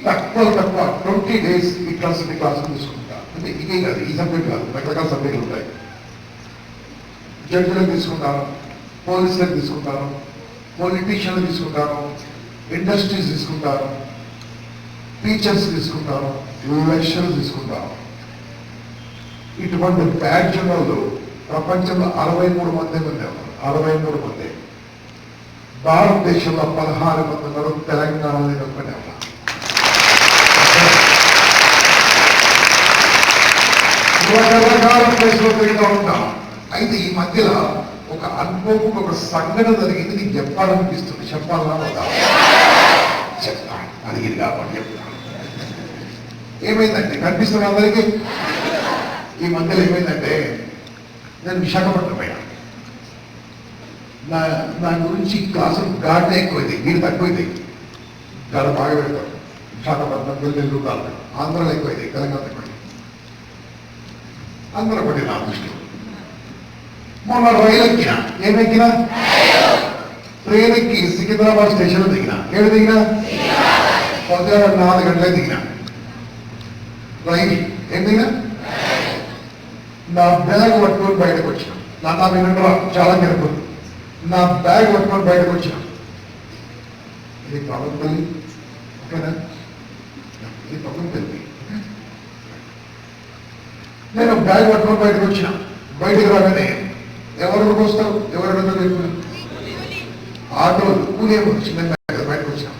తక్కువ 20 days ఈ క్లాసులు తీసుకుంటా. అంటే ఇదే కాదు, ఈ సబ్జెక్ట్ కాదు, రకరకాల సబ్జెక్టులు ఉంటాయి. జడ్జిలకు తీసుకుంటాను, పోలీసులకు తీసుకుంటాను, పొలిటీషియన్లు తీసుకుంటాను, ఇండస్ట్రీస్ తీసుకుంటాను, టీచర్స్ తీసుకుంటాను, లెక్చరర్స్ తీసుకుంటాను. ఇటువంటి బ్యాడ్జ్ వాళ్ళు ప్రపంచంలో 63 మంది ఉన్నారు. 63 మంది. భారతదేశంలో 16 మంది ఉన్నారు. తెలంగాణలో ఒక్కనే ఉన్నారు. రకరకాల ప్లేస్లో తిరుగుతూ ఉంటాం. అయితే ఈ మధ్యలో ఒక అనుభవం, ఒక సంఘటన జరిగింది. నీకు చెప్పాలనిపిస్తుంది. చెప్పాలన్నా వద్దా? చెప్తాను. అడిగింది కాబట్టి చెప్తాను. ఏమైందంటే కనిపిస్తుంది అందరికీ. ఈ మధ్యలో ఏమైందంటే నేను విశాఖపట్నం పోయా. నా గురించి క్లాసులు గాడినే ఎక్కువైంది, వీడు తక్కువైంది. గాడ బాగా పెడతాడు. విశాఖపట్నం నెల్లూరు కాదు, ఆంధ్రలో ఎక్కువైంది, తెలంగాణ ఎక్కువైంది. అందరూ పడి నా దృష్టి. మొన్న రైలు ఎక్కిన. ఏమెక్కినా? ట్రైన్ ఎక్కి సికింద్రాబాద్ స్టేషన్లో దిగిన. ఏడు దిగినా? పొద్దున 4 గంటలే దిగిన. రైలు ఏం దిగినా? నా బ్యాగ్ పట్టుకొని బయటకు వచ్చిన. నా వినంటరా చాలా జరుగుతుంది. నా బ్యాగ్ పట్టుకొని బయటకు వచ్చిన. ఇది పవన్ తల్లి, ఓకేనా? ఇది పవన్ తల్లి. నేను బ్యాగ్ పట్టుకొని బయటకు వచ్చిన. బయటకు రాగానే ఎవరికి వస్తావు, ఎవరెవరితో పెట్టుకున్నా? ఆటోలు కూలే చిన్న బ్యాగ్ బయటకు వచ్చిన.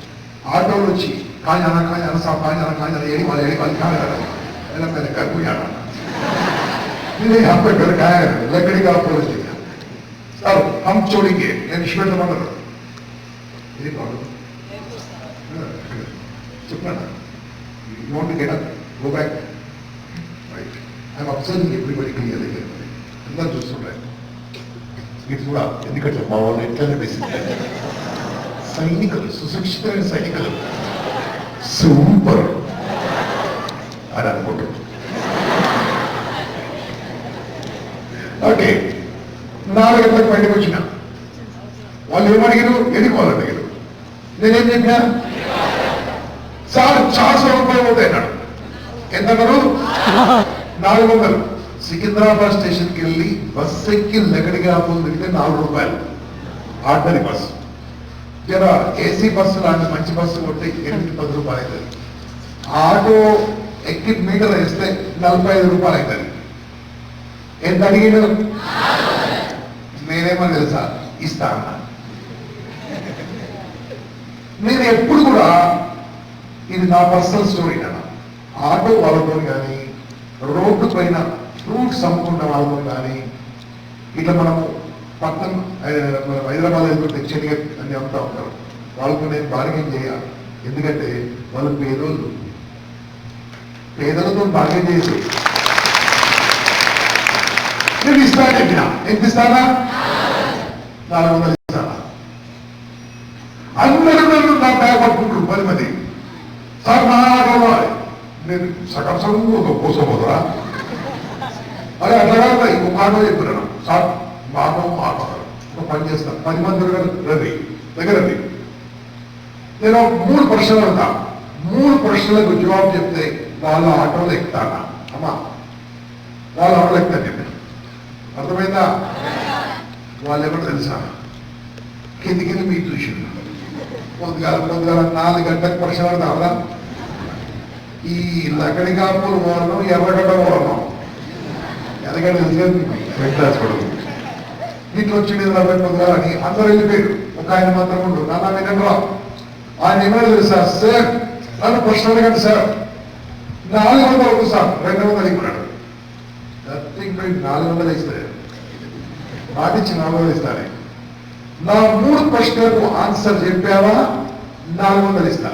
ఆటోలు వచ్చి కాంజానా సాబ్ కాంజానా ఏడి వాళ్ళు కాదు కర్పుయానా. यहाँ पे घर का है, लकड़ी का पुलिस दिखा। अब हम छोड़ेंगे, నేను ఇష్టపడమన్నారు. ఇది బాగు చెప్పండి. You want to get up, go back. Right. I'm observing everybody clearly. అందరూ చూస్తుంటారు. ఇది కూడా ఎందుకంటే మా వాళ్ళు ఎట్లనే బేసిక్ సైనికులు, సుశిక్షితమైన సైనికులు, సూపర్ అని అనుకుంటారు. ఓకే, 4 గంటలకు బయటకు వచ్చిన. వాళ్ళు ఏమడిగారు? ఎన్నుకోవాలని అడిగారు. నేనేం చెప్పినా? సార్ 400 రూపాయలు అవుతాయి అన్నాడు. ఎంత అన్నారు? 400. సికింద్రాబాద్ స్టేషన్కి వెళ్ళి బస్సు ఎక్కి లగడిగా దిగితే 4 రూపాయలు ఆర్డినరీ బస్సు. జర ఏసీ బస్సు లాంటి మంచి బస్సు కొట్టి 8-10 రూపాయలు అవుతుంది. ఆటో ఎక్కి మీటర్ వేస్తే 45 రూపాయలు అవుతుంది. ఎంత అడిగాడు? నేనేమో తెలుసా, ఇస్తా అన్నా. నేను ఎప్పుడు కూడా, ఇది నా పర్సనల్ స్టోరీ కదా, ఆటో వాళ్ళతో కానీ, రోడ్డు పైన ఫ్రూట్స్ అమ్ముకున్న వాళ్ళతో కానీ, ఇట్లా మనము పక్కన హైదరాబాద్ వెళ్తుంటే చెడిగా అని అంతా ఉంటారు. వాళ్ళతో నేను బార్గెన్ చేయాలి. ఎందుకంటే వాళ్ళు పేదలతో బార్గెన్ చేసి నేను ఇస్తాను చెప్పిన. ఎంత ఇస్తానా? 400 ఇస్తానా? అందరూ నన్ను నా బ్యాగ్ పట్టుకుంటారు 10 మంది. సార్ నా ఆటోలో నేను సగం ఒక కోసపోదురా. అరే అట్లా కాదు, ఇంకొక ఆటో చెప్తున్నాను. సార్ మా ఆటో ఒక పని చేస్తాను, 10 మంది దగ్గర నేను 3 ప్రశ్నలు అడుగుతా. 3 ప్రశ్నలకు జవాబు చెప్తే వాళ్ళ ఆటోలో ఎక్కుతానా? అమ్మా వాళ్ళ ఆటోలో ఎక్కుతాను చెప్పిన. అర్థమైందా? వాళ్ళు ఎవరు తెలుసా? కిందికి మీరు చూసిండు. పొద్దుగాల 4 గంటలకు ప్రశ్న అడతారా? ఈ లకడికాపూర్ పోవడం, ఎర్రగడ్డ పోవడం, ఎర్రగడ్డ వెంకటాచపడదు. ఇంట్లో వచ్చింది 40 పొద్దుగాల అని అందరూ వెళ్ళిపోయారు. ఒక ఆయన మాత్రం ఉండు. నాన్న వినండి, ఆయన ఏమైనా తెలుసా? సార్ నన్ను ప్రశ్న అడగండి సార్. 400 అవుతుంది సార్. 200 అడిగినాడు. 400 ఇస్తారు. పాటించి 400 ఇస్తానే. నా 3 ప్రశ్నలకు ఆన్సర్ చెప్పావా 400 ఇస్తా.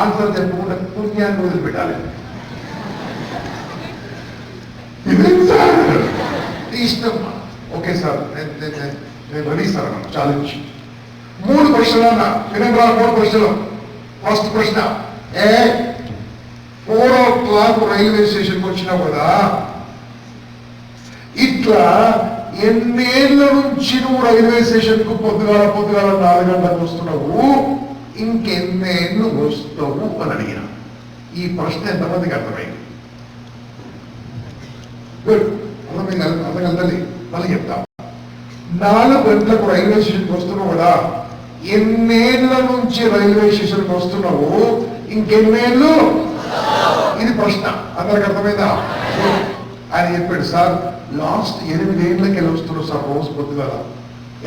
ఆన్సర్ చెప్పకుండా పుణ్యాన్ని వదిలిపెట్టాలి. ఇష్టం. ఓకే సార్, నేను రెడీ సార్ అన్నాను. ఛాలెంజ్. 3 ప్రశ్నలు అన్నా. వినంగా 3 ప్రశ్నలు. ఫస్ట్ ప్రశ్న, 4 o'clock రైల్వే స్టేషన్కి వచ్చినావు కదా, ఇట్లా ఎన్నేళ్ల నుంచి నువ్వు రైల్వే స్టేషన్ కు పొద్దుగాల 4 గంటలకు వస్తున్నావు, ఇంకెన్నేళ్ళు వస్తావు అని అడిగిన. ఈ ప్రశ్న ఎంతమందికి అర్థమైంది? గుడ్, అర్థమవుతుంది. మళ్ళీ చెప్తాం. 4 గంటలకు రైల్వే స్టేషన్కి వస్తున్నావు కదా, ఎన్నేళ్ల నుంచి రైల్వే స్టేషన్కి వస్తున్నావు, ఇంకెన్నేళ్ళు? ఇది ప్రశ్న. అందరికి అర్థమైందా? ఆయన చెప్పాడు, సార్ లాస్ట్ 8 ఏళ్ళకి వెళ్ళి వస్తున్నావు సార్, రోజు పొద్దుగా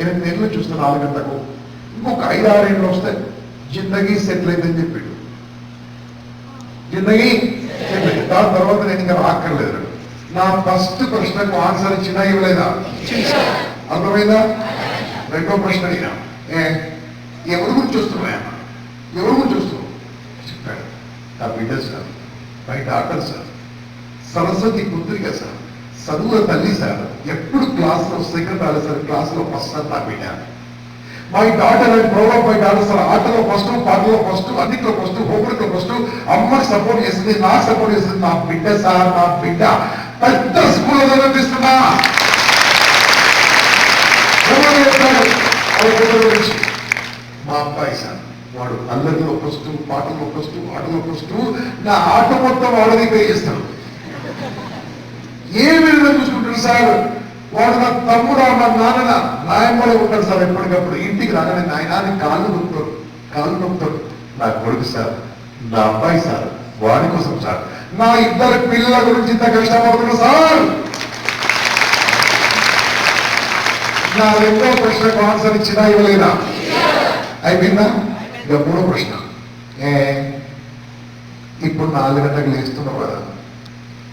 8 ఏళ్ళు చూస్తే 4 గంటలకు, ఇంకొక 5-6 ఏళ్ళు వస్తే జిందగీ సెటిల్ అయిందని చెప్పాడు. జిందగీ దాని తర్వాత నేను ఇంకా రాక్కర్లేదు. నా ఫస్ట్ ప్రశ్నకు ఆన్సర్ ఇచ్చినా ఇవ్వలేదా? అర్థమైందా? రెండో ప్రశ్న అయినా ఎవరి గురించి వస్తున్నాయా, ఎవరి గురించి వస్తున్నావు చెప్పాడు. నా బిడ్డ sir, my doctor sir, Saraswati Puthrika sir, చదువుల తల్లి సార్, ఎప్పుడు క్లాస్లో సెకండ్ రాలేదు సార్, క్లాస్లో ఫస్ట్ సార్ నా బిడ్డ. My daughter and proud of my daughter sir, ఆటలో ఫస్ట్, పాటలో ఫస్ట్, అన్నింటిలో ఫస్ట్, హోంవర్క్లో ఫస్ట్, అమ్మకి సపోర్ట్ చేస్తుంది, నాకు సపోర్ట్ చేస్తుంది నా బిడ్డ సార్, నా బిడ్డ పెద్ద స్కూల్లో చదివిస్తున్నా. మా అబ్బాయి సార్, వాడు అల్లరిలో ఫస్ట్, పాటలో ఫస్ట్, ఆటలో ఫస్ట్, నా ఆట మొత్తం వాడని పే చేస్తాడు. ఏ విధంగా చూసుకుంటాడు సార్, వాడు నా తమ్ముడు, మా నాన్న నాయమ్మడే ఉంటాడు సార్. ఎప్పటికప్పుడు ఇంటికి రాగానే నాయనాన్ని కాళ్ళు నొప్పుతాడు. నా కొడుకు సార్, నా అబ్బాయి సార్, వాడి కోసం సార్, నా 2 పిల్లల గురించి ఇంత కష్టపడుతున్నా సార్. నా 2వ ప్రశ్నకు ఆన్సర్ ఇచ్చినా ఇవ్వలేదా? అయిపోయిందా? ఇక 3వ ప్రశ్న, ఇప్పుడు 4 గంటలకు లేస్తున్నావు కదా,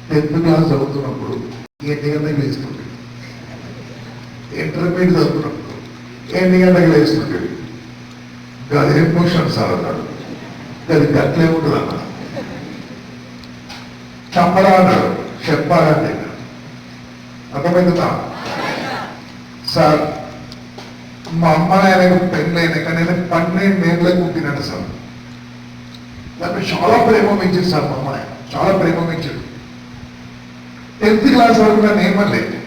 10th క్లాస్ చదువుతున్నప్పుడు 8 గంటలకు లేస్తుంది, ఇంటర్మీడియట్ చదువుతున్నప్పుడు 8 గంటలకు లేస్తుంది. అది ఎమోషన్ సార్ అన్నాడు, అది గట్లే ఉంటుంది అన్న, చెప్పరా అన్నాడు, చెప్పాలంటే అర్థమైందా సార్? మా అమ్మ నాయనకు పెళ్ళైన కానీ 12 ఏళ్ళకి పుట్టినాడు సార్. దాన్ని చాలా ప్రేమ పెంచాడు సార్, మా అమ్మాయి చాలా ప్రేమ పెంచాడు. 10th క్లాస్ వరకు నన్ను ఏమలేదు,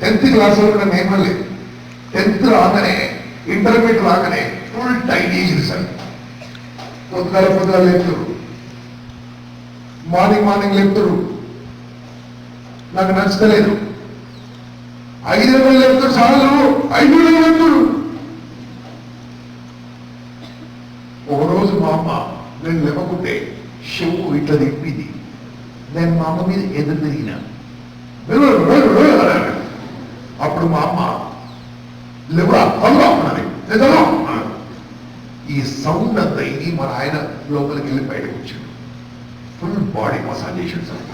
10th క్లాస్ వరకు నన్ను ఏమలేదు. 10th రాగానే, ఇంటర్మీడియట్ రాగానే ఫుల్ టైట్ చేసింది సార్. పొద్దుగాల లేపుతారు, మార్నింగ్ లేపుతారు, నాకు నచ్చలేదు. 5 గంటలు లేపుతారు, చాలు 5 గంటలు లేపుతారు. ఒకరోజు మా అమ్మ నేను లేవకుంటే చెవు ఇట్లా తిప్పింది, నేను మా అమ్మ మీద ఎదురు తిరిగిన. అప్పుడు మా అమ్మ లేవురా అన్నది, ఈ సౌండ్ అంతా ఇది మన ఆయన లోపలికి వెళ్ళి బయటకు వచ్చాడు. ఫుల్ బాడీ మసాజ్ చేసాడు సార్.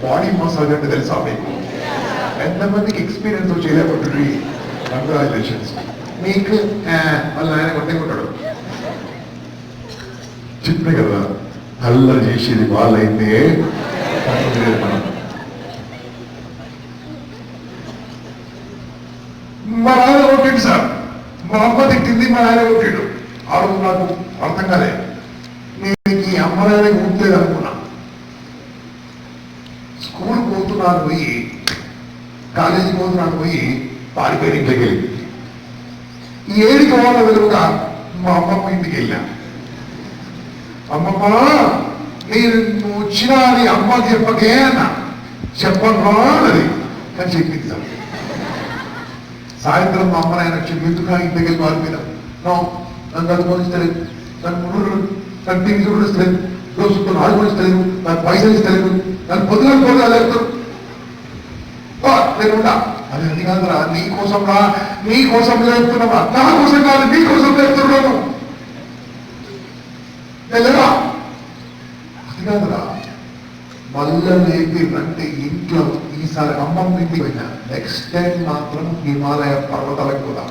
బాడీ మసాజ్ అంటే తెలుసా మీకు? ఎంతమందికి ఎక్స్పీరియన్స్ చేయలేకపోతుంది? కంగ్రాచులేషన్స్ మీకు. వాళ్ళ ఆయన కొట్టేకుంటాడు, చెప్పే కదా, అల్ల చేసేది వాళ్ళైతే మనం. మా ఆయన కొట్టాడు సార్, మా అమ్మ తిట్టింది, మా ఆయన కొట్టాడు. ఆ రోజు నాకు అర్థం కాలే, నేను ఈ అమ్మ నాయన కొట్టలేదు అనుకున్నా. స్కూల్ పోతున్నాను పోయి, కాలేజీకి పోతున్నాను పోయి, పారిపోయి ఇంట్లోకి వెళ్ళి 7కి వాళ్ళ వెలుగుగా మా అమ్మమ్మ ఇంటికి వెళ్ళా. అమ్మమ్మ నేను వచ్చినా అని అమ్మ చెప్పకే అన్న, చెప్పను అన్నది అని చెప్పింది సార్. సాయంత్రం మా అమ్మ నాయన వచ్చి ఎందుకు ఇంటికి వెళ్ళి పారిపోయినా, నన్ను అనుభవిస్తలేదు, నన్ను టీవీ చూడలేదు, రోజుతో ఆడుకోనిస్తలేదు, నాకు పైసలు ఇస్తలేదు, నన్ను పొద్దుగా లేపుతారు. నేనుండా అది అది కాదురా, నీకోసం రా, నీకోసం లేపుతున్నావా? నా కోసం కాదు, నీకోసం లేపుతున్నాను. వెళ్ళరా అది కాదురా, మళ్ళా లేపిరంటే ఇంట్లో ఈసారి అమ్మమ్మ ఇంటికి పోయినా, నెక్స్ట్ టైం మాత్రం హిమాలయ పర్వతాలకు కూడా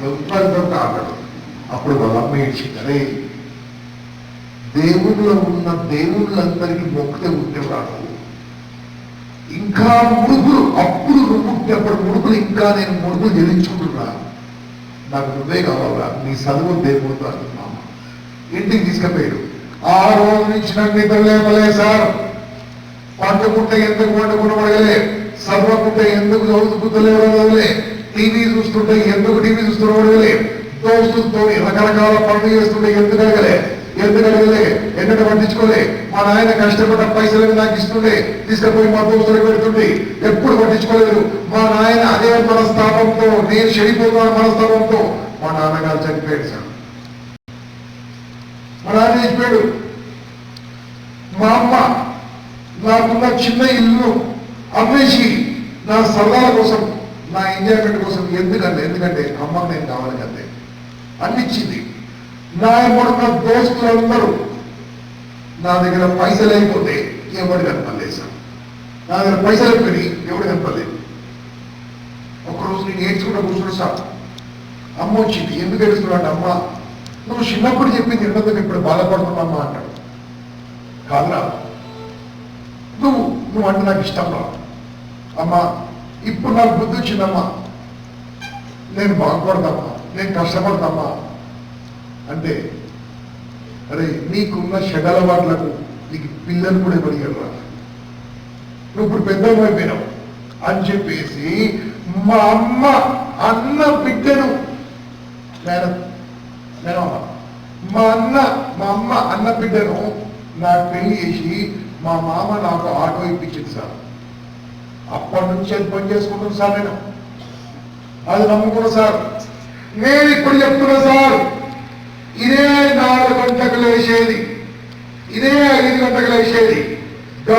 ఎవరితో కాగడు. అప్పుడు వాళ్ళ అమ్మ ఏడ్చింది, అరే దేవుళ్ళలో ఉన్న దేవుళ్ళందరికీ మొక్కితే ఉండేవాడు, ఇంకా ముడుపులు అప్పుడు పుట్టినప్పుడు ముడుపులు ఇంకా నేను ముడుపులు చెల్లించుకుంటున్నా, నాకు నువ్వే కావాలా, నీ చదువు దేవుడు అంటున్నాము. ఇంటికి తీసుకుపోయాడు. ఆ రోజు నుంచి నాకు నిద్ర లేపలే సార్. పండుకుంటే ఎందుకు పండుకునబడగలే, చదవకుంటే ఎందుకు చదువుకుంటలేవడగలే, టీవీ చూస్తుంటే ఎందుకు టీవీ చూస్తున్నబడగలే, దోస్తులతో రకరకాల పనులు చేస్తుండే ఎందుకు అడగలే ఎన్నడూ పట్టించుకోలే. మా నాయన కష్టపడ్డ పైసలు నాకు ఇస్తుండే, తీసుకుపోయి మా దోస్తులకు పెడుతుండే, ఎప్పుడు పట్టించుకోలేదు. మా నాయన అదే మనస్తాపంతో, నేను చెడిపోతున్న మనస్తాపంతో మా నాన్నగారు చనిపోయాడు సార్. మా నాన్న చనిపోయాడు. మా అమ్మ నాకున్న చిన్న ఇల్లు అమ్మేసి నా సరదాల కోసం, నా ఎంజాయ్మెంట్ కోసం ఎందుకంటే అమ్మకు నేను కావాలి అంతే అనిచ్చింది. నా ఎమ్మడున్న దోస్తులందరూ నా దగ్గర పైసలు అయిపోతే ఎవడు కనపడలేదు సార్. నా దగ్గర పైసలు అయిపోయి ఎవడు కనపడలేదు. ఒకరోజు నేను ఏడ్చుకుంటూ కూర్చున్నా సార్. అమ్మ వచ్చింది. ఎందుకు ఏడుస్తున్నాడు? అమ్మ నువ్వు చిన్నప్పుడు చెప్పింది ఎందుకు ఇప్పుడు బాధపడుతున్నామ్మా అంటాడు. కాదురా, నువ్వు అంటే నాకు ఇష్టం రా అమ్మా, ఇప్పుడు నాకు బుద్ధి వచ్చిందమ్మా, నేను బాగుపడతామా, నేను కష్టపడతామా అంటే, అరే నీకున్న షడలవాట్లకు నీకు పిల్లలు కూడా పడిగారు రా, నువ్వు ఇప్పుడు పెద్దలు అయిపోయినావు అని చెప్పేసి మా అమ్మ అన్న బిడ్డను మా అమ్మ అన్న బిడ్డను నాకు పెళ్లి చేసి మా మామ నాకు ఆటో ఇప్పించింది సార్. అప్పటి నుంచి అది పని చేసుకుంటాను సార్. నేను అది నమ్ముకున్నా సార్. నేను ఇప్పుడు చెప్తున్నా సార్, ఇదే 4 గంటలకు లేచేది, ఇదే 5 గంటలకు లేచేది,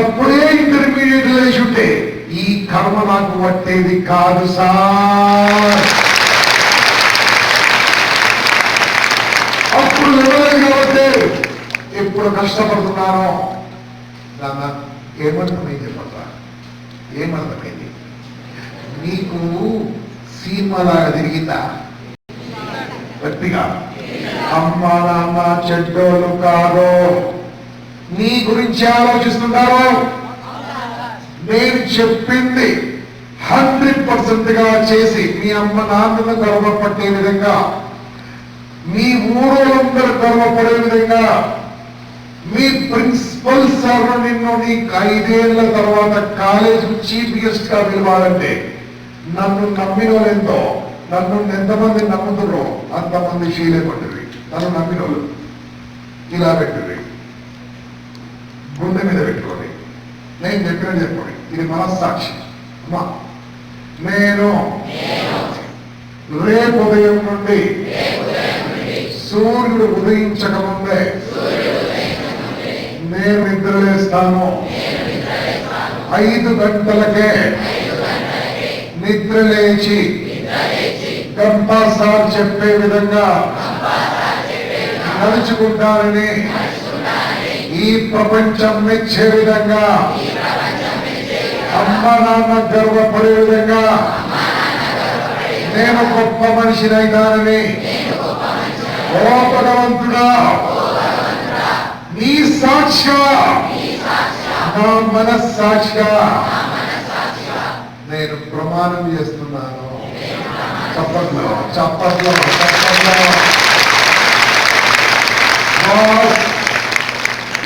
అప్పుడే ఇంటర్మీడియట్ లేచి ఉంటే ఈ కర్మ నాకు పట్టేది కాదు సార్. అప్పుడు ఎవరైనా వస్తే ఎప్పుడు కష్టపడుతున్నానో నాన్న ఏమర్థమైంది చెప్పరా, ఏమర్థమైంది? నీకు సీమలాగా తిరిగిందా? గట్టిగా అమ్మ నాన్న చెడ్డోళ్ళు కాదు, నీ గురించి ఆలోచిస్తున్నారు. నేను చెప్పింది 100% చేసి మీ అమ్మ నాన్నను గర్వపట్టే విధంగా, మీ ఊరోళ్ళందరూ గర్వపడే విధంగా, మీ ప్రిన్సిపల్ సార్ నిన్ను నీకు 5 ఏళ్ల తర్వాత కాలేజ్ చీఫ్ గెస్ట్ గా పిలవాలంటే నన్ను నమ్మిన వాళ్ళెంతో, నన్ను ఎంతమంది నమ్ముతుర్రో అంతమంది షీలే పట్టింది. నన్ను నమ్మిన వాళ్ళు ఇలా పెట్టింది, గుండె మీద పెట్టుకోండి, నేను చెప్పినట్టు చెప్పండి, ఇది మనస్సాక్షి. అమ్మా నేను రేపు ఉదయం నుండి సూర్యుడు ఉదయించక ముందే నేను నిద్రలేస్తాను. 5 గంటలకే నిద్రలేచి గంపా సార్ చెప్పే విధంగా నడుచుకుంటానని, ఈ ప్రపంచం మెచ్చే విధంగా, అమ్మ నాన్న గర్వపడే విధంగా నేను గొప్ప మనిషినైతానని, ఓ భగవంతుడా నీ సాక్షిగా, నా మనస్సాక్షిగా నేను ప్రమాణం చేస్తున్నాను. చప్పట్లో చప్పట్లో చప్పట్లో.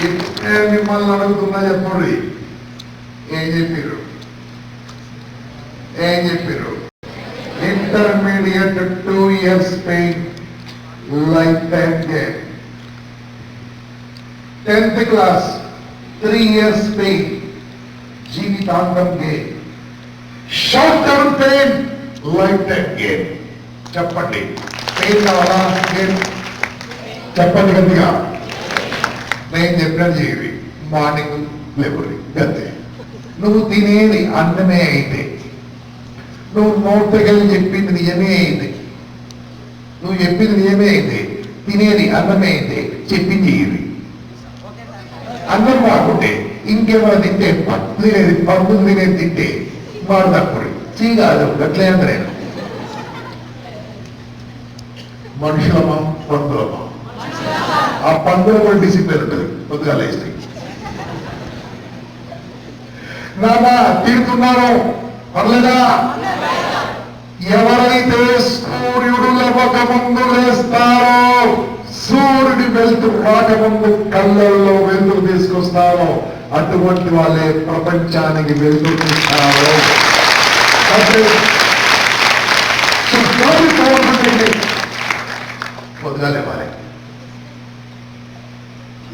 ఇప్పుడే మిమ్మల్ని అడుగుతున్నా, చెప్పండి ఏం చెప్పారు? Intermediate 2 years pain, life time game. 10th class 3 years pain, జీవితాంతం game. Short term pain, life time game. చెప్పండి పెయిన్ కావాలా? గేమ్ చెప్పండి గట్టిగా. నేను చెప్పినట్టు చేయాలి. మార్నింగ్ లేబరి గంతే. నువ్వు తినేది అన్నమే అయితే, నువ్వు నోటికెళ్ళి చెప్పింది నిజమే అయింది, నువ్వు చెప్పింది నిజమే అయితే, తినేది అన్నమే అయితే చెప్పింది ఇది. అన్నం కాకుంటే ఇంకేమైనా తింటే పప్పులు తినేది తింటే వాడు తప్పుడు చీగాదు. గట్లే అంటే మనుషులమా పందులమా? ఆ పందుల కూడా డిసిప్లిన్ ఉంటుంది. పొద్దుగా లేస్తే నానా తీరుతున్నాను పర్లేదా? ఎవరైతే సూర్యుడు లేవకముందు లేస్తారో, సూర్యుడి వెలుతురు రాకముందు కళ్ళల్లో వెలుతురు తీసుకొస్తారో, అటువంటి వాళ్ళే ప్రపంచానికి వెలుతురు తీస్తారు. పొద్దుగాలే మరి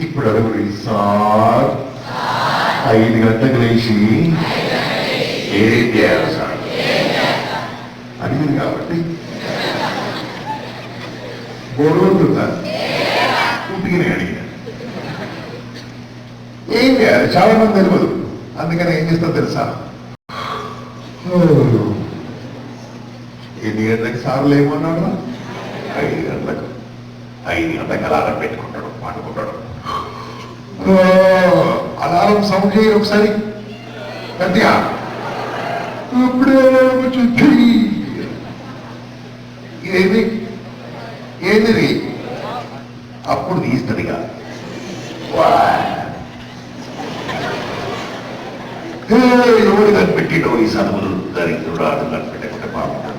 ఇప్పుడు అడుగురి సార్ 5 గంటలకు లేచి ఏం చేయాలి సార్ అడిగింది కాబట్టి గొడవతుందా పుట్టిగానే అడిగిన ఏం చేయాలి చాలా మంది తెలియదు అందుకని ఏం చేస్తా తెలుసా ఎన్ని గంటలకు సార్లు ఏమన్నాడు 5 గంటలకు 5 గంటలకు అలారం పెట్టుకుంటాడు పాడుకుంటాడు అలారం సౌండ్ చేయరు ఒకసారి గట్టిగా ఇదేమి ఏది అప్పుడు తీస్తుందిగా ఎవరు కనిపెట్టిడో ఈ చదువులు దరిద్రుడు ఆడు కనిపెట్టకుంటే బాగుంటాడు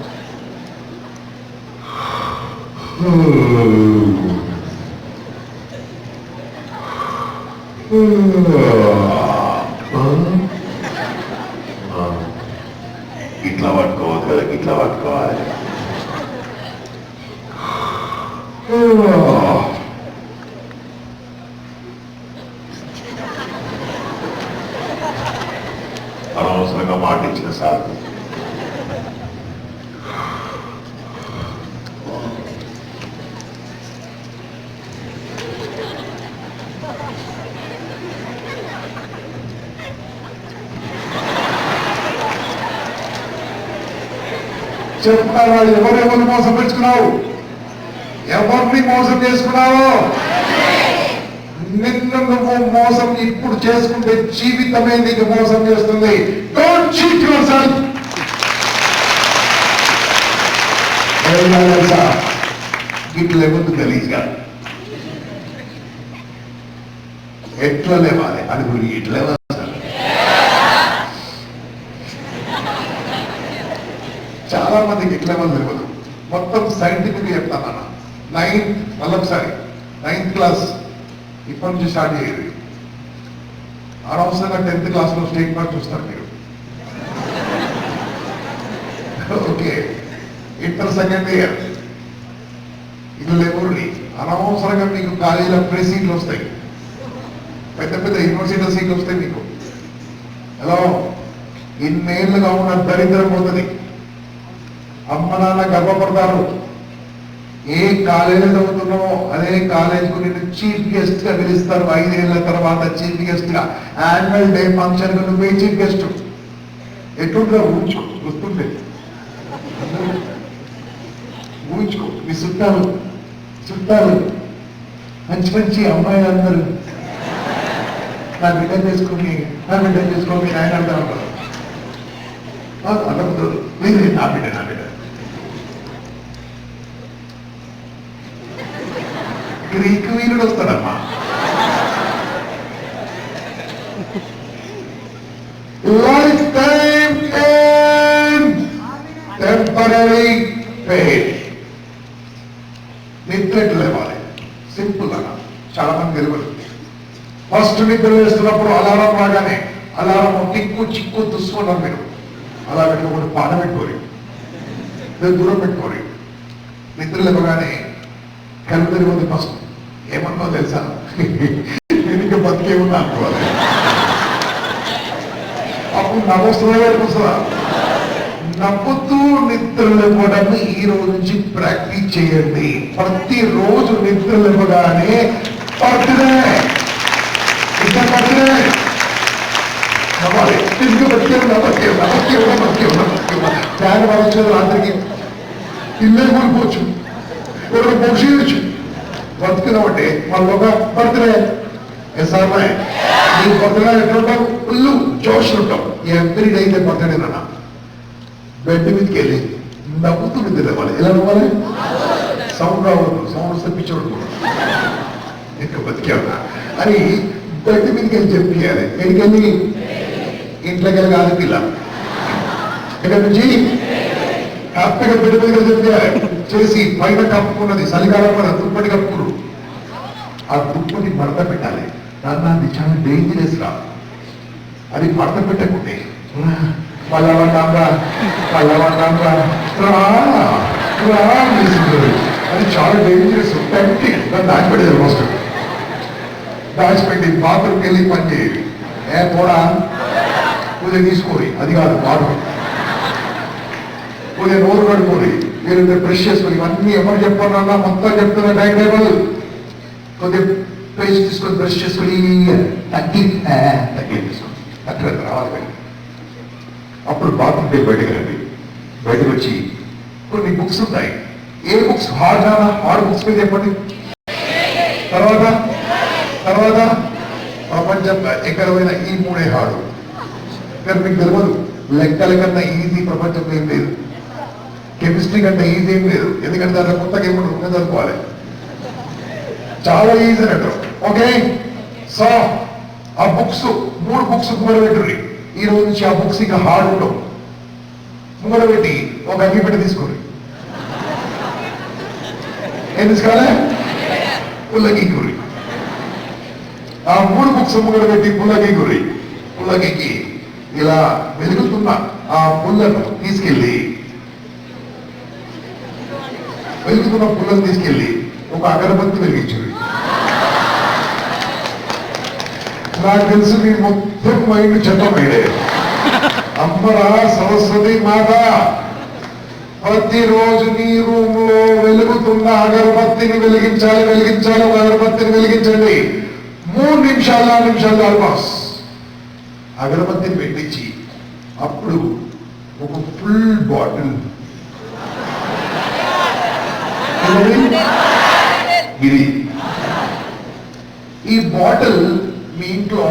ఇట్లా పట్టుకోవద్దు కదా ఇట్లా పట్టుకోవాలి అనవసరంగా మాట ఇచ్చిన సార్ చెప్తారా ఎవరెవరు మోసం పెంచుకున్నావు ఎవరిని మోసం చేసుకున్నావు నిన్ను నువ్వు మోసం ఇప్పుడు చేసుకుంటే జీవితమే నీకు మోసం చేస్తుంది డోంట్ చీట్ యువర్సెల్ఫ్ ఇట్లా లేవద్దు గలీజ్గా ఎట్లా లేవాలి అది గురి ఇట్లా చాలా మందికి ఎట్లా తెలియదు మొత్తం సైంటిఫిక్ చెప్తానన్నా 9th మళ్ళొకసారి 9th క్లాస్ ఇప్పటి నుంచి స్టార్ట్ చేయదు అనవసరంగా 10th క్లాస్లో స్టేట్ మార్క్ చూస్తారు మీరు ఓకే ఇంటర్ సెకండ్ ఇయర్ ఇది లేబుర్ని అనవసరంగా మీకు కాలేజీలో ప్రీ సీట్లు వస్తాయి పెద్ద పెద్ద యూనివర్సిటీ సీట్లు వస్తాయి మీకు హలో ఇన్నేళ్లుగా ఉన్న దరిద్రం పోతుంది అమ్మ నాన్న గర్వపడతారు ఏ కాలేజీ చదువుతున్నావో అదే కాలేజీకు నేను చీఫ్ గెస్ట్ గా పిలుస్తారు 5 ఏళ్ల తర్వాత చీఫ్ గెస్ట్ గా యాన్యువల్ డే ఫంక్షన్ కు నువ్వే చీఫ్ గెస్ట్ ఎట్లుంటా ఊహించుకో గుర్తుండే ఊహించుకో మీ చుట్టాలు మంచి మంచి అమ్మాయిలు అందరూ నా బిడ్డ చేసుకుని ఆయన అంటారు అనబుద్ధుడు నా బిడ్డ గ్రీకు వీరుడు వస్తాడమ్మా life time and temporary pain నిద్ర లేవాలి సింపుల్ అన్న చాలా మంది తెలియదు ఫస్ట్ నిద్ర వేస్తున్నప్పుడు అలారం రాగానే అలారం టిక్కు చిక్కు దుస్తున్నారు మీరు అలా పెట్టుకోండి పాట పెట్టుకోరి దూరం పెట్టుకోరి నిద్ర లేవగానే కళ్ళు తెలియదు ఫస్ట్ ఏమన్నా తెలుసా నేను బతికే ఉన్నా అనుకోవాలి అప్పుడు నవ్వుస్తుందా నవ్వుతూ నిద్ర లేవడం ఈ రోజు నుంచి ప్రాక్టీస్ చేయండి ప్రతిరోజు నిద్ర లేవగానే బర్త్డే ఫ్యాన్ వచ్చేది రాత్రికి ఇల్లే కోల్పోవచ్చు ఎవరు పోషించు బతుకున్నామంటే వాళ్ళొక బర్త్డే ఎస్ఆర్ఐ నీ బర్త్డే ఎట్లుంటావు ఫుల్ జోష్ ఉంటావు ఎవ్రీ డే అయితే బర్త్డేనన్నా బెడ్ మీదకి వెళ్ళి నవ్వుతూ నిద్ర లేవాలి ఎలా నవ్వాలి సౌండ్ రావద్దు సౌండ్ వస్తే పిచ్చోడు ఇంకా బతికేవా అని బెడ్ మీదకి వెళ్ళి చెప్పియాలి ఎడికెళ్ళి ఇంట్లోకి వెళ్ళి కాదు పిల్ల ఇక్కడ నుంచి హ్యాపీగా బెడ్ మీద చెప్పాలి చేసి పైన కప్పుకున్నది చలికాలం మన దుప్పటి కప్పుకురు ఆ దుప్పటి మడత పెట్టాలి దాన్ని చాలా డేంజరస్ రా అది మడత పెట్టకుంటే మళ్ళా అది చాలా డేంజరస్, టెంప్టింగ్. దాన్ని దాచిపెట్టేది ఫస్ట్. దాచిపెట్టి బాత్రూమ్కి వెళ్ళి పని చేయాలి. కూడా పూజ తీసుకోరి, అది కాదు బాత్రూమ్. పూజ నోరు కడుకోరి, మీరు బ్రష్ చేసుకొని. ఇవన్నీ ఎవరు చెప్పాలన్నా మొత్తం చెప్తున్నా టైం టేబుల్. కొద్దిగా పేస్ట్ తీసుకొని బ్రష్ చేసుకొని తగ్గి తీసుకోండి, అక్కడ రావాలి. అప్పుడు బాత్రూమ్ బయటకు రండి. బయటకు వచ్చి కొన్ని బుక్స్ ఉంటాయి. ఏ బుక్స్ హార్డ్ హార్డ్ బుక్స్ మీద చెప్పండి. తర్వాత ప్రపంచం ఎక్కడైనా ఈ మూడే హార్డు. ఇక్కడ మీకు తెలియదు, లెక్కల కన్నా ఈజీ ప్రపంచంలో ఏం లేదు, కెమిస్ట్రీ కంటే ఈజీ ఏం లేదు. ఎందుకంటే దాంట్లో కొత్తగా ఏముంటుంది చదువుకోవాలి, చాలా ఈజీ అంటారు. ఓకే, సో ఆ బుక్స్ 3 బుక్స్ ముంగడబెట్టుర్రి. ఈ రోజు నుంచి ఆ బుక్స్ ఇంకా హార్డ్ ఉండవు. ముంగడబెట్టి ఒక అగ్గిపెట్టి తీసుకోండి. ఏం తీసుకోవాలి? పుల్లకి గురి. ఆ 3 బుక్స్ ముంగడబెట్టి పుల్లకి గురి. పుల్లకి ఇలా వెలుగుతున్న ఆ పుల్లను తీసుకెళ్ళి ఒక అగరబత్తి వెలిగించారు. నాకు తెలుసు మీ మొత్తం మైండ్ చెత్తమైడే. అమ్మరా సరస్వతి మాత, ప్రతిరోజు నీ రూమ్ లో వెలుగుతున్న అగరబత్తిని వెలిగించాలి. ఒక అగరబత్తిని వెలిగించండి. 3 నిమిషాలు 4 నిమిషాలు ఆల్మోస్ట్ అగరబత్తిని పెట్టించి అప్పుడు ఒక ఫుల్ బాటిల్ ఇది. ఈ బాటిల్ మీ ఇంట్లో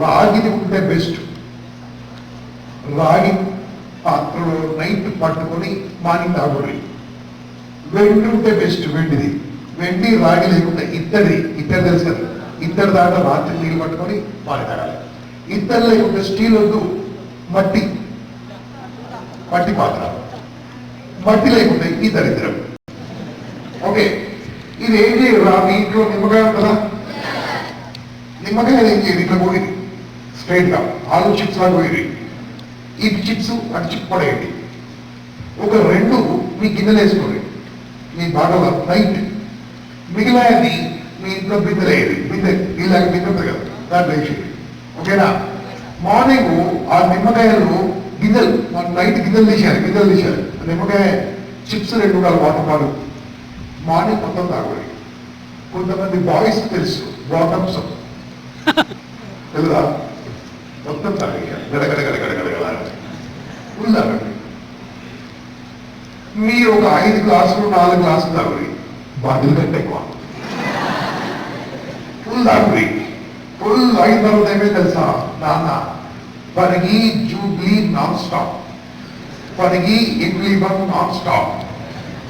రాగిది ఉంటే బెస్ట్. రాగి పాత్రలో నైట్ పట్టుకొని మార్నింగ్ తాగుర్రి. వెండి ఉంటే బెస్ట్, వెండిది. వెండి రాగి లేకుంటే ఇత్తడి తెలుసు కదా, ఇత్తడి దాంట్లో రాత్రి నీళ్ళు పట్టుకొని పాలు తాగాలి. ఇత్తడి లేకుంటే స్టీల్ వద్దు, మట్టి పాత్ర. మట్టి లేకుంటే ఈ దరిద్రం. ఓకే, ఇది ఏం చేయరు. మీ ఇంట్లో నిమ్మకాయ ఉంటుందా? నిమ్మకాయ ఏం చేయరు, ఇట్లా పోయింది స్ట్రైట్ గా ఆలు చిప్స్ లాగా పోయింది. ఈ చిప్స్ అటు చిప్ పడేయండి. ఒక 2 మీ గిన్నెలు వేసుకోండి. మీ బాగా నైట్ మిగిలినది మీ ఇంట్లో బిందెలేయండి. ఇలాగ బిందె ఉంటుంది కదా, దాంట్లో వేసేయండి. ఓకేనా? మార్నింగ్ ఆ నిమ్మకాయలు గిన్నెలు నైట్ గిన్నెలు తీశారు. నిమ్మకాయ చిప్స్ 2 వాటర్ పాలు మార్నింగ్ మొత్తం తాగండి. కొంతమంది బాయ్స్ తెలుసు, బాటమ్స్ తెలుదా, మొత్తం తాగేయాలి. గడగడగడగడగడగడ ఫుల్ తాగండి. మీరు ఒక 5 గ్లాసులు 4 గ్లాసులు తాగండి. బాటిల్ కంటే ఎక్కువ ఫుల్ తాగండి. ఫుల్ అయిన తర్వాత ఏమే తెలుసా నాన్న, Parigi jubilee non stop, Parigi idli bun non stop,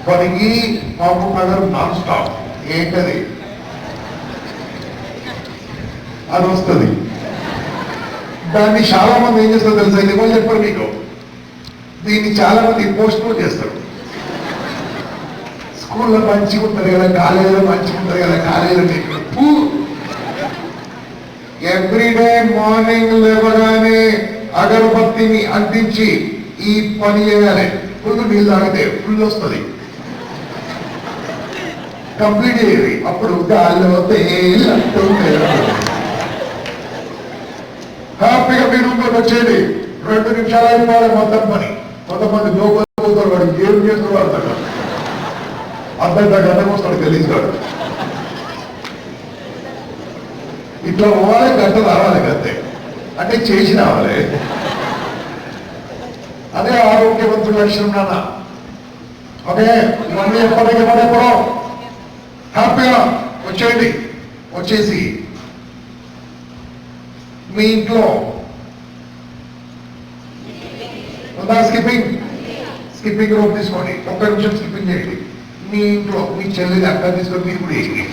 Parigi Mahbubnagar non stop. ఏంటది? అది వస్తుంది. దాన్ని చాలా మంది ఏం చేస్తారు తెలుసా? ఇది ఎవరు చెప్పరు మీకు. దీన్ని చాలా మంది పోస్ట్ పోన్ చేస్తారు. స్కూల్లో మంచిగా ఉంటారు కదా, కాలేజీలో మంచిగా ఉంటారు కదా, కాలేజీలో ఎవ్రీడే మార్నింగ్ లేవగానే అగరబత్తిని అంటించి ఈ పని చేయాలి. ఫుల్ నీళ్ళు తాగితే ఫుల్ వస్తుంది, కంప్లీట్ చేయాలి. అప్పుడు గాల్లో తేలంటూ హ్యాపీగా మీ రూమ్లోకి వచ్చేది. 2 నిమిషాలు అయిపోవాలి మొత్తం పని. కొంతమంది లోపల వాడు ఏం చేస్తున్నారు అర్థం కాదు. గంటకు వస్తాడు గలీజ్గాడు. ఇట్లా పోవాలి, గంట రావాలి అంతే. అంటే చేసి రావాలి. అదే ఆరోగ్యవంతుల లక్షణం నాన్న. ఓకే, ఇవన్నీ ఎప్పుడో హ్యాపీగా వచ్చేయండి. వచ్చేసి మీ ఇంట్లో స్కిప్పింగ్ రోప్ తీసుకోండి. 1 నిమిషం స్కిప్పింగ్ చేయండి. మీ ఇంట్లో మీ చెల్లిని అక్క తీసుకొని మీరు కూడా వేయండి.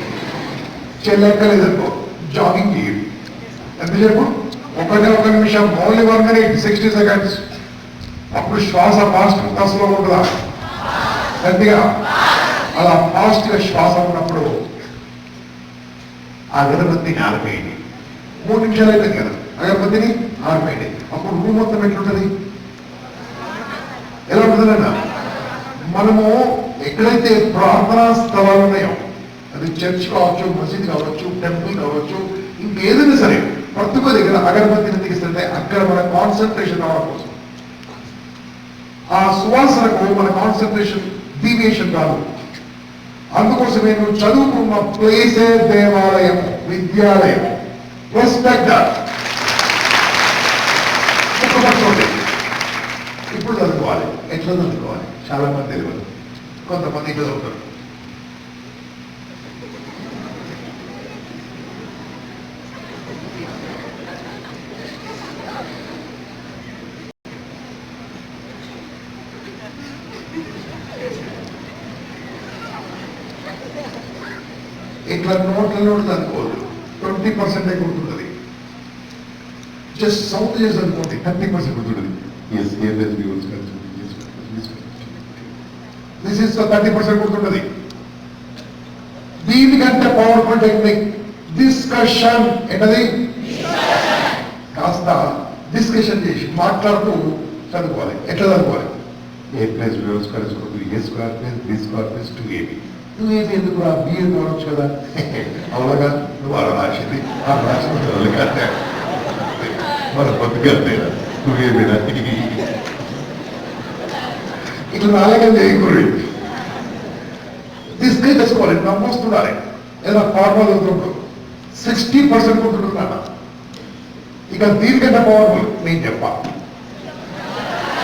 చెల్లి ఎక్కలేదనుకో జాగింగ్ చేయండి. ఎంతసేపు? 1 నిమిషం, ఓన్లీ 1 minute 60 seconds. అప్పుడు శ్వాస ఫాస్ట్ స్లో ఉంటుందా? గట్టిగా అలా ఫాస్ట్ గా శ్వాస ఉన్నప్పుడు ఆ అగరబత్తిని ఆరిపోయింది. 3 నిమిషాలు అయిపోయింది కదా, అగరబత్తిని ఆరిపోయింది. అప్పుడు రూమ్ మొత్తం ఎట్లుంటది? ఎలా ఉంటుందన్నా? మనము ఎక్కడైతే ప్రార్థనా స్థలాలు ఉన్నాయో, అది చర్చ్ కావచ్చు, మసీద్ కావచ్చు, టెంపుల్ కావచ్చు, ఇంకేదైనా సరే ప్రతి ఒక్క దగ్గర అగరబత్తిని తీస్తుంటే అక్కడ మన కాన్సన్ట్రేషన్ రావడం కోసం, ఆ సువాసనకు మన కాన్సన్ట్రేషన్ డీవియేషన్ కాదు. అందుకోసమే నువ్వు చదువుకున్న ప్లేసే దేవాలయం, విద్యాలయం. Respect that. ఇప్పుడు చదువుకోవాలి. ఎట్లా చదువుకోవాలి? చాలా మంది తెలియదు, కొంతమంది ఇట్లా చదువుతారు. ఇట్లా నోట్లలో చదువుకోదు. 20% గుర్తుంటుంది. జస్ట్ సౌత్ చేసి అనుకోండి, 30% గుర్తుంటుంది. దిస్ ఇస్ 30% గుర్తుంటుంది. దీనికంటే పవర్ఫుల్ టెక్నిక్ డిస్కషన్. ఏంటది? కాస్త డిస్కషన్ చేసి మాట్లాడుతూ చదువుకోవాలి. ఎట్లా చదువుకోవాలి? A plus B square is equal to A square plus B square plus 2AB. నువ్వేమి ఎందుకు రా, బి కావచ్చు కదా. అవునగా నువ్వు అలా రాసింది, ఆ రాసింది కదా మన పొద్దుకెళ్తే నువ్వేమినా ఇట్లా నాలుగం చేయకూడదు. డిస్కస్ చేసుకోవాలి, నమ్మొస్తుండాలి. ఏదైనా ఫార్మల్ అవుతుంటారు 60% ఉంటుంటున్నా. ఇక దీనికంటే పవర్ఫుల్ నేను చెప్పా.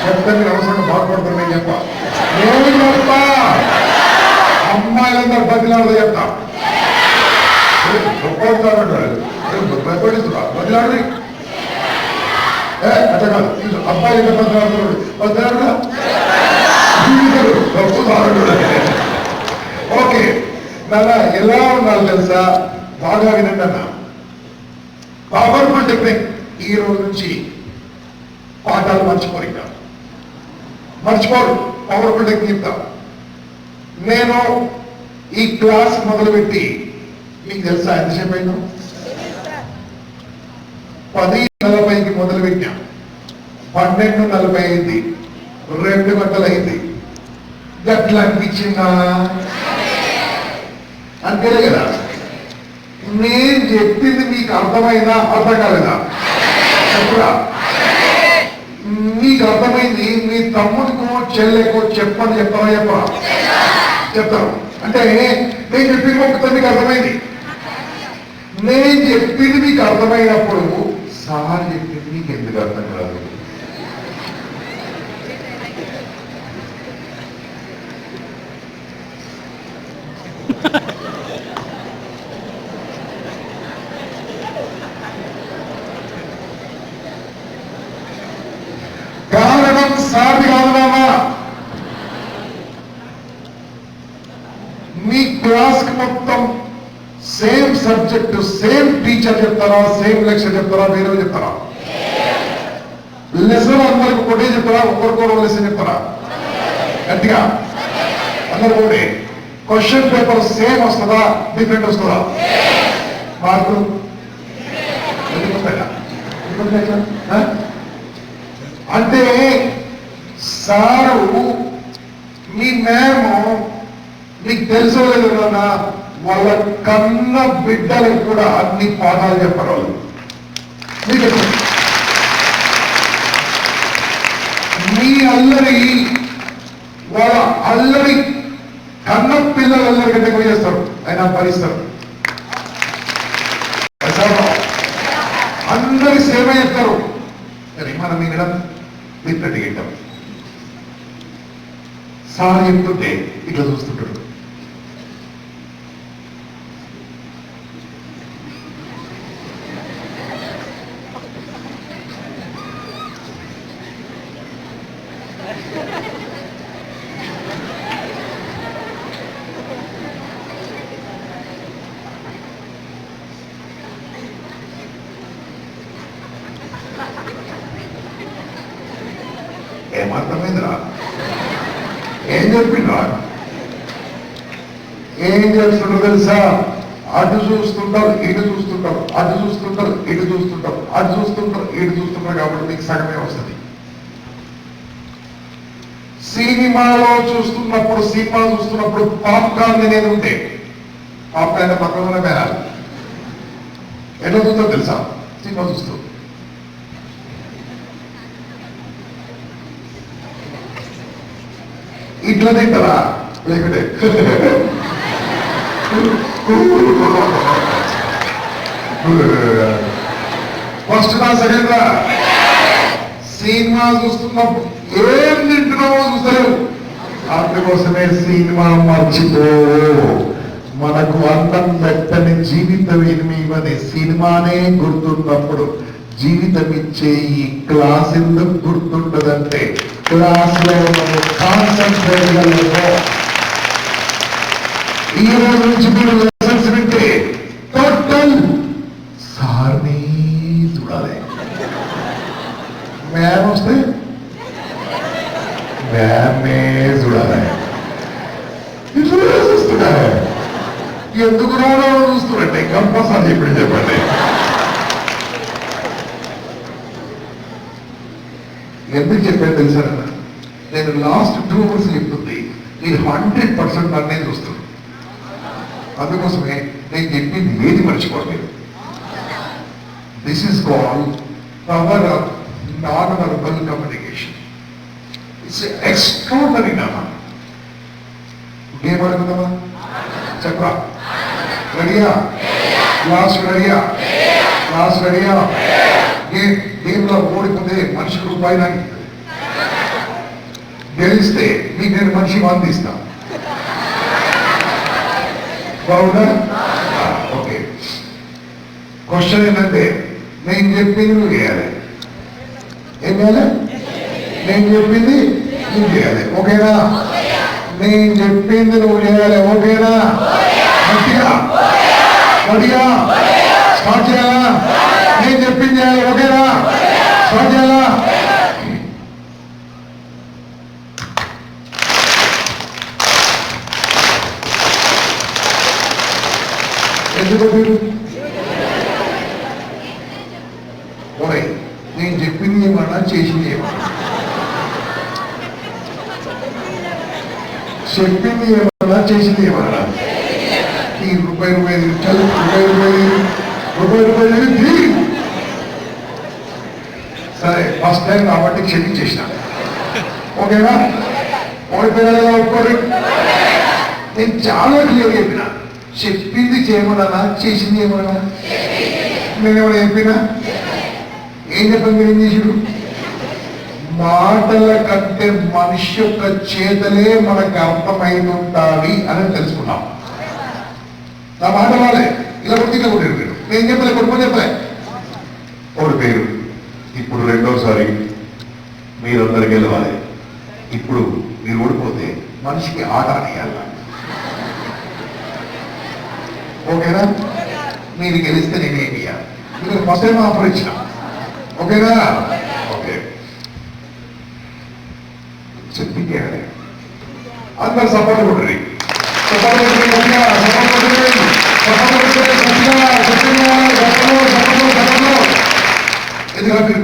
చెప్తే మీరు అవసరంగా బాధపడతారు. నేను చెప్పా, నేను చెప్తా. అమ్మాయిలందరూ బదిలాడు చెప్తా. భయపడిస్తున్నా బదిలాడు. అట్లా కాదు, అబ్బాయి ఎంత బదిలాడుతున్నాడు, బదిలాడుగా. ఓకే నాన్న, ఎలా ఉండాలి తెలుసా? బాగా వినండి అన్న. Powerful technique. ఈ రోజు నుంచి పాఠాలు మర్చిపోరు, ఇంకా మర్చిపోరు. పవర్ఫుల్ టెక్నిక్ చెప్తా. నేను ఈ క్లాస్ మొదలుపెట్టి మీకు తెలుసా ఎంతసేపు అయిందో? 10:40కి మొదలు పెట్టా, 12:40 అయింది, 2 గంటలు అయింది. గట్లా అనిపించిందా? అంతేలే కదా. నేను చెప్పింది మీకు అర్థమైందా, అర్థం కాలేదా? చెప్పురా. మీకు అర్థమైంది, మీ తమ్ముడికో చెల్లెకో చెప్పని చెప్తారా? చెప్పరా? చెప్తారు. అంటే నేను చెప్పింది ఒక్కసారి మీకు అర్థమైంది. నేను చెప్పింది మీకు అర్థమైనప్పుడు సార్ చెప్పింది మీకు ఎందుకు అర్థం కాదు? కారణం సార్ కాదు నామా. మీ క్లాస్ కి మొత్తం సేమ్ సబ్జెక్ట్, సేమ్ టీచర్ చెప్తారా, సేమ్ లెక్చర్ చెప్తారా, వేరే చెప్తారా? లెసన్ అందరికి ఒకటే చెప్తారా, ఒకరికొకరు లెసన్ చెప్తారా? గట్టిగా అందరు ఒకటే. క్వశ్చన్ పేపర్ సేమ్ వస్తుందా, డిఫరెంట్ వస్తుందా? మార్కులు అంటే సారు మీ మేము మీకు తెలుసో లేదు కదా, వాళ్ళ కన్న బిడ్డలకు కూడా అన్ని పాఠాలు చెప్పరు. మీ అల్లరి వాళ్ళ అల్లరి కన్న పిల్లలు అల్లరి కంటే కూడా చేస్తారు, ఆయన భరిస్తారు. అందరి సేవ చేస్తారు, కానీ మనం వినడం డిఫరెంట్ గిట్టం. సార్ చెప్తుంటే ఇట్లా చూస్తుంటాడు. ఏమర్థమైందిరా? ఏం చెప్పిండ్రా? ఏం చేస్తుంటారు తెలుసా? అటు చూస్తుంటారు, ఇటు చూస్తుంటారు, అటు చూస్తుంటారు, ఇటు చూస్తుంటారు, అటు చూస్తుంటారు, ఇటు చూస్తుంటారు. కాబట్టి మీకు సగమే వస్తుంది. సినిమాలో సినిమా చూస్తున్నప్పుడు పాప్కార్న్ తినేది ఉంటే పాప్కార్న్ పక్కన వేయాలి. ఎట్లా చూస్తా తెలుసా? సినిమా చూస్తూ ఇట్లా తింటారా లేకుంటే ఫస్ట్ నా సెకండ్ రా. సినిమా చూస్తున్నప్పుడు ఏం తింటున్నావో చూస్తలేవు. అందుకోసమే సినిమా మర్చిపో. మనకు అన్నం పెట్టని జీవితం ఏమివని సినిమానే గుర్తున్నప్పుడు జీవితం ఇచ్చే ఈ క్లాస్ ఎందుకు గుర్తుండదంటే క్లాస్ లో కాన్సన్ట్రేట్ గా ఈ రోజు నుంచి మీరు లెసన్స్ వింటే టోటల్ సార్ని చూడాలి. మ్యామ్ వస్తే మ్యామే చూడాలి. ఇట్లా చూస్తున్నాయి. ఎందుకు రావడం చూస్తున్నట్టే కంపల్సరీ ఇప్పుడు చెప్పండి. ఎందుకు చెప్పాను తెలుసా? నేను లాస్ట్ 2 అవర్స్ చెప్తుంది మీరు 100% నన్నే చూస్తారు. అందుకోసమే నేను చెప్పింది ఏది మర్చిపోరు మీరు. This is called power of non verbal communication. It's extraordinary నామా. ఏమడుగుతావా చెప్పరా? రెడీయా? క్లాస్ రెడీయా? క్లాస్ రెడీయా? గేమ్లో ఓడిపోతే మనిషికి రూపాయి నాకు గెలిస్తే మీకు నేను మనిషి అందిస్తా. బాగుందా? ఓకే. క్వశ్చన్ ఏంటంటే నేను చెప్పింది నువ్వు చేయాలి. ఏం చేయాలి? నేను చెప్పింది నువ్వు చేయాలి. ఓకేనా? నేను చెప్పింది నువ్వు చేయాలి. ఓకేనా? గట్టిగా రెడీయా? స్టార్ట్ చేయాలా? నేను చెప్పింది చేయాలి. ఓకేనా? స్టార్ట్ చేయాలా? ఎందుకు మీరు నేను చెప్పింది ఏమన్నా చేసింది ఏమన్నా చెప్పింది ఏమన్నా చేసింది ఏమన్నా ఈ రూపాయి సరే ఫస్ట్ టైం కాబట్టి క్షమించేసిన. ఓకేనా? ఓడిపోయినా ఒప్పుకోరు. నేను చాలా క్లియర్ చెప్పిన. చెప్పింది చేయమన్నా చేసింది ఏమన్నా నేనేమన్నా చెప్పినా? ఏం చెప్పాను? మీరు ఏం చేసాడు? మాటల కంటే మనిషి యొక్క చేతలే మనకు అర్థమైంది ఉండాలి అని తెలుసుకున్నాం. నా మాట వాళ్ళే ఇలా కొట్టి ఇలా కొట్టారు. మీరు నేను చెప్పలే, కొట్టుకొని చెప్పలే. ఒకటి పేరు ఇప్పుడు రెండోసారి మీరందరూ గెలవాలి. ఇప్పుడు మీరు ఓడిపోతే మనిషికి ఆట అనేయాలి. ఓకేనా? మీరు గెలిస్తే నేనేమి ఇయ్యాలి. మీరు ఫస్ట్ టైం ఆఫర్ ఇచ్చిన. ఓకేనా? ఓకే. చెప్పింది అందరు సపోర్ట్ కొట్టండి. ఎందుకంటే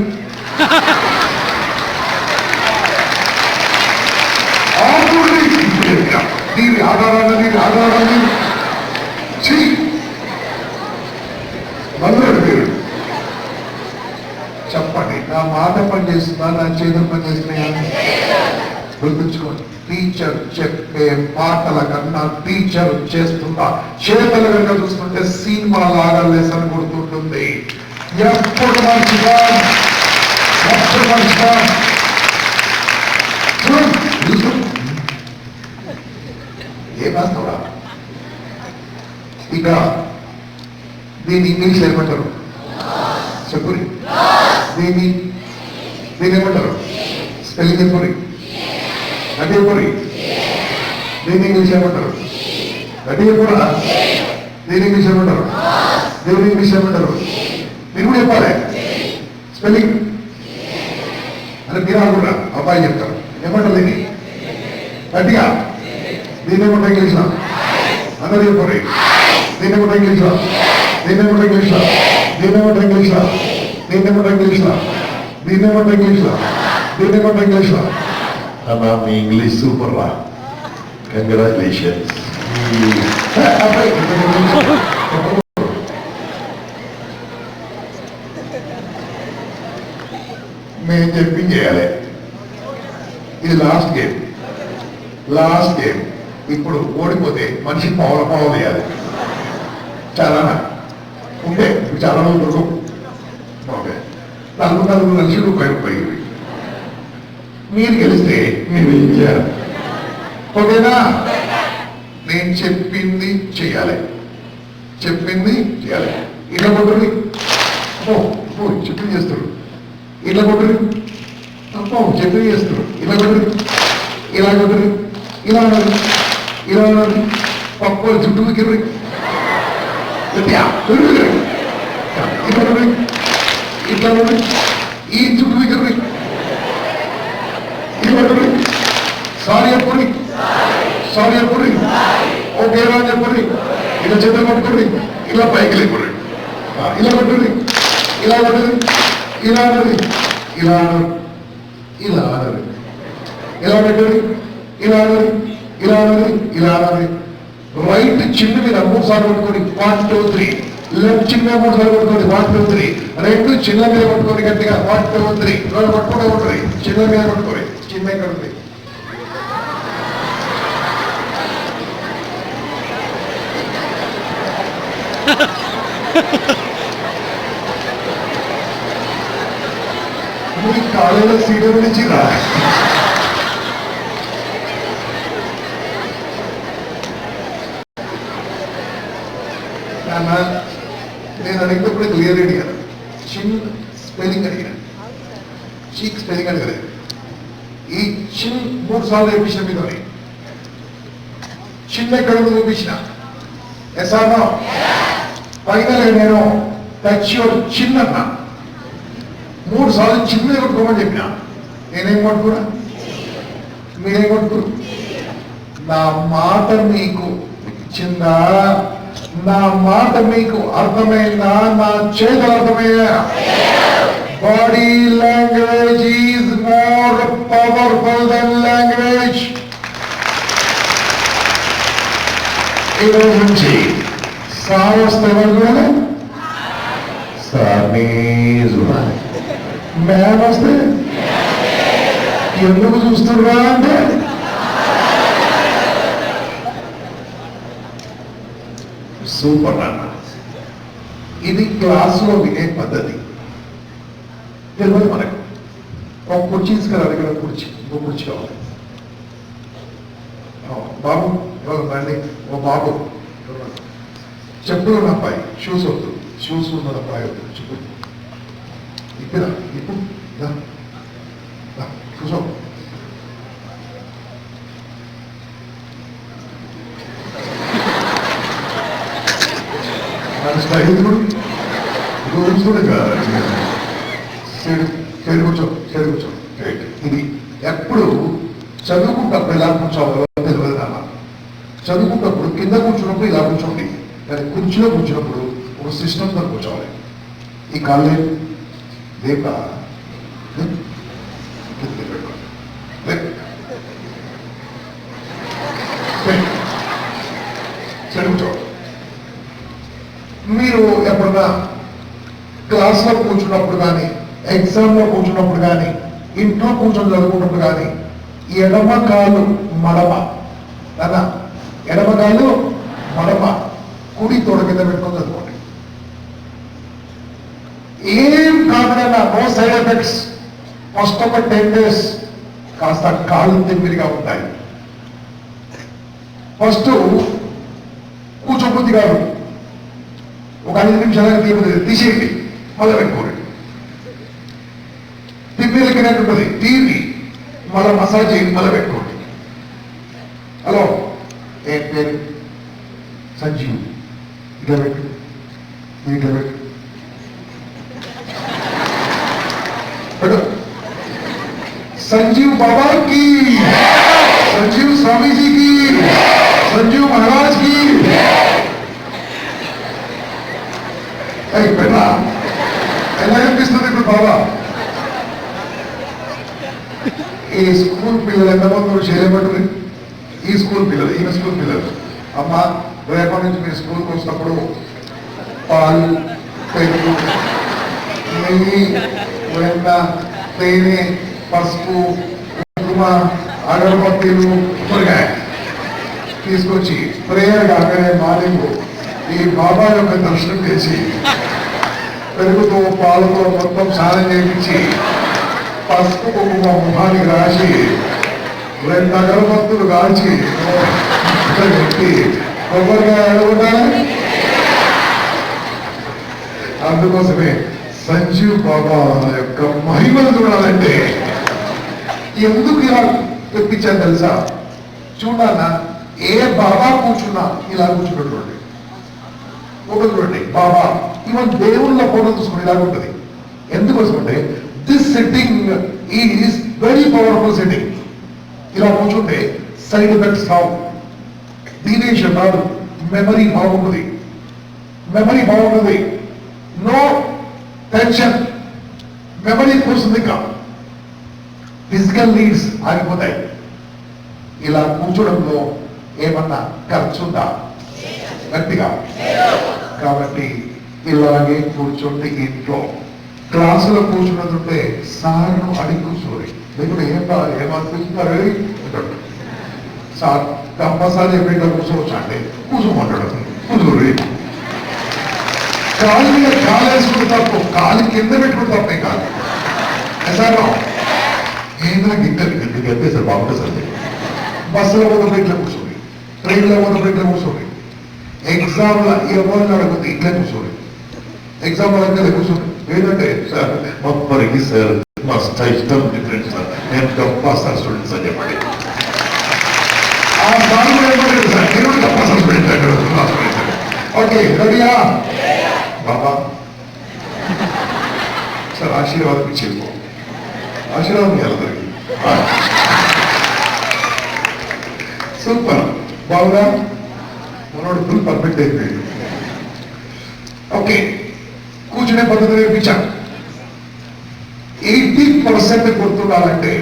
దీని ఆధారాన్ని మళ్ళీ మీరు చెప్పండి. నా మాట పనిచేస్తుందా? నా చేతులు పనిచేస్తున్నాయా? గుర్తుంచుకోండి. టీచర్ చెప్పే మాటల కన్నా టీచర్ చేస్తున్నా చేతలు కనుక చూస్తుంటే సినిమా లాగా లెసన్ గుర్తుంటుంది. ఎప్పుడు మంచిగా ఏం రాస్తావురా? ఇక దీన్ని ఇంగ్లీష్ ఏమంటారు చెప్పురి? దీన్ని ఏమంటారు? స్పెల్లింగ్ చెప్పురి. గట్టి చెప్పురి. దీన్ని ఇంగ్లీష్ ఏమంటారు? గట్టి చెప్పురా. దీన్ని ఇంగ్లీష్ ఏమంటారు? దీన్ని ఇంగ్లీష్ ఏమంటారు? మీరు కూడా చెప్పాలి. స్పెల్లింగ్ అంటే మీరు అనుకుంటా అబ్బాయి చెప్తారు. ఏమంటారు దీన్ని? గట్టిగా దీన్ని ఏమంటారు ఇంగ్లీష్లో? అందరూ చెప్పండి. దీన్ని ఏమంటారు ఇంగ్లీష్లో? దీన్ని ఏమంటారు ఇంగ్లీష్లో? దీన్ని ఏమంటారు ఇంగ్లీష్లో? దీన్ని ఏమంటారు ఇంగ్లీష్లో? దీన్ని ఏమంటారు ఇంగ్లీష్లో? దీన్ని ఏమంటారు ఇంగ్లీష్లో? అన్నా మీ ఇంగ్లీష్ సూపర్ రా, కంగ్రాచులేషన్స్. మేము చెప్పింది చేయాలి. ఇది లాస్ట్ గేమ్, లాస్ట్ గేమ్. ఇప్పుడు ఓడిపోతే మనిషి పావులు వేయాలి. చాలా ఉంటే చాలా రోజులు ఓకే, 4 లక్షలు రూపాయలు మీరు గెలిస్తే మీరు ఏం చేయాలి? ఓకేనా? నేను చెప్పింది చేయాలి, చెప్పింది చేయాలి. ఇలా కొట్టుని చెప్పింది చేస్తారు, ఇలా కొట్టుని చెప్పింది చేస్తారు, ఇలా కొట్టుని, ఇలా కొట్టుని, ఇలా ఉన్నది, ఇలా ఉన్నది. పప్పు చుట్టూ కిర్రి ఇట్లా ఇట్లా ఈ చుట్టూ కిర్రి సారీ చెప్పండి, సారీ చెప్పండి, ఓకేనా అని చెప్పండి. ఇలా చేతులు పట్టుకోండి, ఇలా పైకి లేకండి, ఇలా పట్టుకోండి, ఇలా పట్టుది, ఇలా అన్నది, ఇలా అన్నది, ఇలా అన్నది, ఇలా పెట్టండి, ఇలా అన్నది, ఇలా అన్నది, ఇలా అన్నది. రైట్ చిన్న మీద 3 సార్లు పట్టుకోండి, 1 2 3. లెఫ్ట్ చిన్న 3 సార్లు పట్టుకోండి, 1 2 3. రెండు చిన్న మీద పట్టుకోండి గట్టిగా, 1 2 3. రెండు పట్టుకుంటే ఉంటుంది, చిన్న మీద పట్టుకోండి. చిన్న ఎక్కడ ఉంది? మీ కాలేజీలో సీటు ఇచ్చిరా? నేను అడిగినప్పుడు క్లియర్ అడిగాను, చిన్న స్పెల్లింగ్ అడిగాను, చీక్ స్పెల్లింగ్ అడగలేదు. ఈ చిన్న 3 సార్లు చూపించిన మీద చిన్న ఎక్కడ చూపించిన ఎసానో ఫైనల్ నేను టచ్ యువర్ చిన్న 3 సార్లు చిన్న కొట్టుకోమని చెప్పిన. నేనేం కొట్టుకున్నా, మీరేం కొట్టుకురు? నా మాట మీకు ఇచ్చిందా? నా మాట మీకు అర్థమైందా? నా చేతులు అర్థమయ్యా? Body language is more powerful then language. ఈరోజు నుంచి సార్ వస్తే ఎవరు? సార్ చూడాలి. మ్యాన్ వస్తే ఎందుకు చూస్తున్నా అంటే సూపర్ అన్న. ఇది క్లాసులో వినే పద్ధతి తెలియదు మనకు. ఒక కుర్చీ తీసుకురాలి, ఇక్కడ కుర్చీ, ఇంకో కుర్చీ కావాలి. బాబు రండి, ఓ బాబు చెప్పులు ఉన్న అబ్బాయి, షూస్ వద్దు, షూస్ ఉన్న అబ్బాయి వద్దు, చెప్పు ఇక్కడ ఇప్పుడు కూర్చో. స్నేహితుడు కూర్చో, కూర్చో. ఇది ఎప్పుడు చదువుకుంటప్పుడు ఎలా కూర్చోవాలో తెలియదు నాన్న. చదువుకుంటప్పుడు కింద కూర్చున్నప్పుడు ఇలా కూర్చోండి, కానీ కుర్చీలో కూర్చున్నప్పుడు ఒక సిస్టమ్తో కూర్చోవాలి. ఈ కాళ్ళే లేక కూర్చోవాలి. మీరు ఎప్పుడన్నా క్లాస్లో కూర్చున్నప్పుడు కానీ, ఎగ్జామ్లో కూర్చున్నప్పుడు కానీ, ఇంట్లో కూర్చొని చదువుకున్నప్పుడు కానీ ఎడమ కాలు మడమ కదా, ఎడమ కాలు మడమ, కుడి తోడ కింద పెట్టుకొని చదువుకోండి. ఏం కాకుండా నో సైడ్ ఎఫెక్ట్స్. ఫస్ట్ ఒక 10 days కాస్త కాళ్ళు తెమ్మిరిగా ఉంటాయి. ఫస్ట్ కూర్చోబుద్ధి కాదు, ఒక 5 నిమిషాలకు తీసేయండి, మొదలు పెట్టుకోండి. తిమ్మిరికినట్టు ఉంటుంది, తీరి మళ్ళీ మసాజ్ చేయండి, మొదలు పెట్టుకోండి. హలో, ఏం పేరు? సంజీవ్. ఇట్లా పెట్టు, ఇట్లా పెట్టు, పెట్టు. संजीव बाबा की, संजीव स्वामी जी की, संजीव महाराज की. ఎలా అనిపిస్తుంది ఇప్పుడు బాబా? ఈ స్కూల్ పిల్లలు ఎంతమంది చేయబట్టి ఈ స్కూల్ పిల్లలు ఈయన స్కూల్ పిల్లలు అమ్మ రేపటి నుంచి మీరు స్కూల్కి వచ్చినప్పుడు పాలు పెరుగు నెయ్యి వెన్న తేనె పసుపు కుంకుమ అగరబత్తీలు కూరగాయ తీసుకొచ్చి ప్రేయర్ కాగానే మార్నింగ్ ఈ బాబా యొక్క దర్శనం చేసి పెరుగుతో పాలతో మొత్తం స్నానం చేయించి పసుపు కుంకుమ ముఖానికి రాసి 2 అగరబత్తులు కాల్చి పెట్టి కొబ్బరికాయ అడుగుతానే. అందుకోసమే సంజీవ్ బాబా యొక్క మహిమను చూడాలంటే ఎందుకు ఇలా తెప్పించాను తెలుసా? చూడాలా ఏ బాబా కూర్చున్నా ఇలా కూర్చున్నటువంటి ఒక చూడండి బాబా ఈవెన్ దేవుళ్ళ ఫోటో చూసుకుని ఇలాగ ఉంటుంది. ఎందుకోసం అంటే this setting is very powerful setting. ఇలా కూర్చుంటే సైడ్ ఎఫెక్ట్స్ రావు, దీనేషన్ రాదు, మెమరీ బాగుంటుంది, నో టెన్షన్, మెమరీ కూర్చుంది ఇంకా ఫిజికల్ నీడ్స్ ఆగిపోతాయి. ఇలా కూర్చోడంలో ఏమన్నా ఖర్చుందా? గట్టిగా. కాబట్టి ఇలాగే కూర్చోండి. ఇంట్లో క్లాసులో కూర్చున్నట్టుంటే సార్ను అడిగి కూర్చోండి. లేకుంటే ఏమనిపిస్తున్నారు సార్ కంపల్సరీ ఎప్పుడైనా కూర్చోవచ్చు అంటే కూర్చోమంటాడు. కూర్చోండి. కాలు మీద కాలు వేసుకుంటే తప్పు, కాలు కింద పెట్టుకుంటే తప్పే కాదు. సార్ ఏంద్రా గిట్టలు గిట్టు గెలిపే సార్ బాగుంటుంది సార్. బస్సులో పోతే ఇట్లా కూర్చోండి, ట్రైన్లో పోతే ఇట్లా కూర్చోండి, ఎగ్జామ్లో ఎవరిని అడుగుతుంది ఇట్లా కూర్చోండి, ఎగ్జామ్ అడగలే కూర్చోండి. ఏంటంటే సార్ మొప్పరికి సార్ మస్తు ఇష్టం డిఫరెంట్ సార్, నేను గొప్ప సార్ స్టూడెంట్స్ అని చెప్పండి. ఆ సార్ కూడా ఏమంటారు సార్, నేను గొప్ప సార్ స్టూడెంట్ అంటారు. ఓకే రెడీయా బాబా సార్? ఆశీర్వాదం ఇచ్చేది, ఆశీర్వాదం ఇవ్వాలి. సూపర్, బాగున్నా? మనోడు ఫుల్ పర్ఫెక్ట్ అయిపోయింది. ఓకే, కూర్చునే పద్ధతి నేర్పించాను. 80% గుర్తుండాలంటే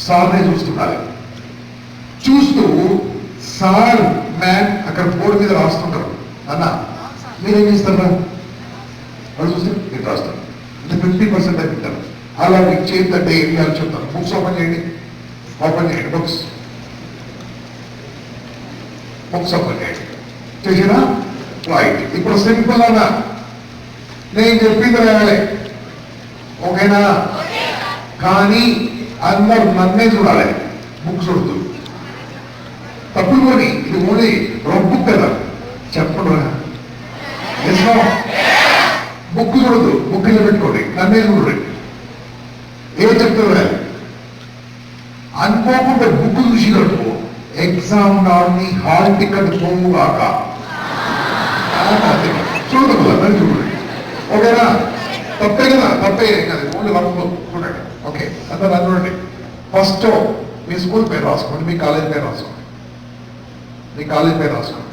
సార్నే చూస్తుండాలి. చూస్తూ సార్ మ్యాన్ అక్కడ బోర్డు మీద రాస్తుంటారు. అన్న మీరేం చేస్తారా? వాళ్ళు చూస్తే మీరు రాస్తారు. అంటే 50% అయిపోతారు. అలా మీకు చేద్దంటే ఏం చేయాలి చెప్తాను. బుక్స్ ఓపెన్ చేయండి, బుక్స్ ఓపెన్ చేయండి. చేసినా రైట్. ఇప్పుడు సింపుల్ అన్నా, నేను చెప్పింది రాయాలి, ఓకేనా? కానీ అందరు నన్నే చూడాలి. బుక్ చూడుతూ తప్పులు కొని ఇది ఓన్లీ బుక్ కదా చెప్పండి. బుక్ చూడదు, బుక్ ఇలా పెట్టుకోండి, నన్నే చూడండి. ఏం చెప్తారు? అనుకోకుండా బుక్ చూసినట్టు ఎగ్జామ్ నాడుని హాల్ టికెట్ పోవుగాక చూడదు కదా, చూడండి. ఓకేనా? తప్పే కదా, తప్పే కదా, ఓన్లీ వర్క్ చూడండి. ఓకే, అంతా నన్ను చూడండి. ఫస్ట్ మీ స్కూల్ పేరు రాసుకోండి, మీ కాలేజ్ పేరు రాసుకోండి, మీ కాలేజ్ పేరు రాసుకోండి,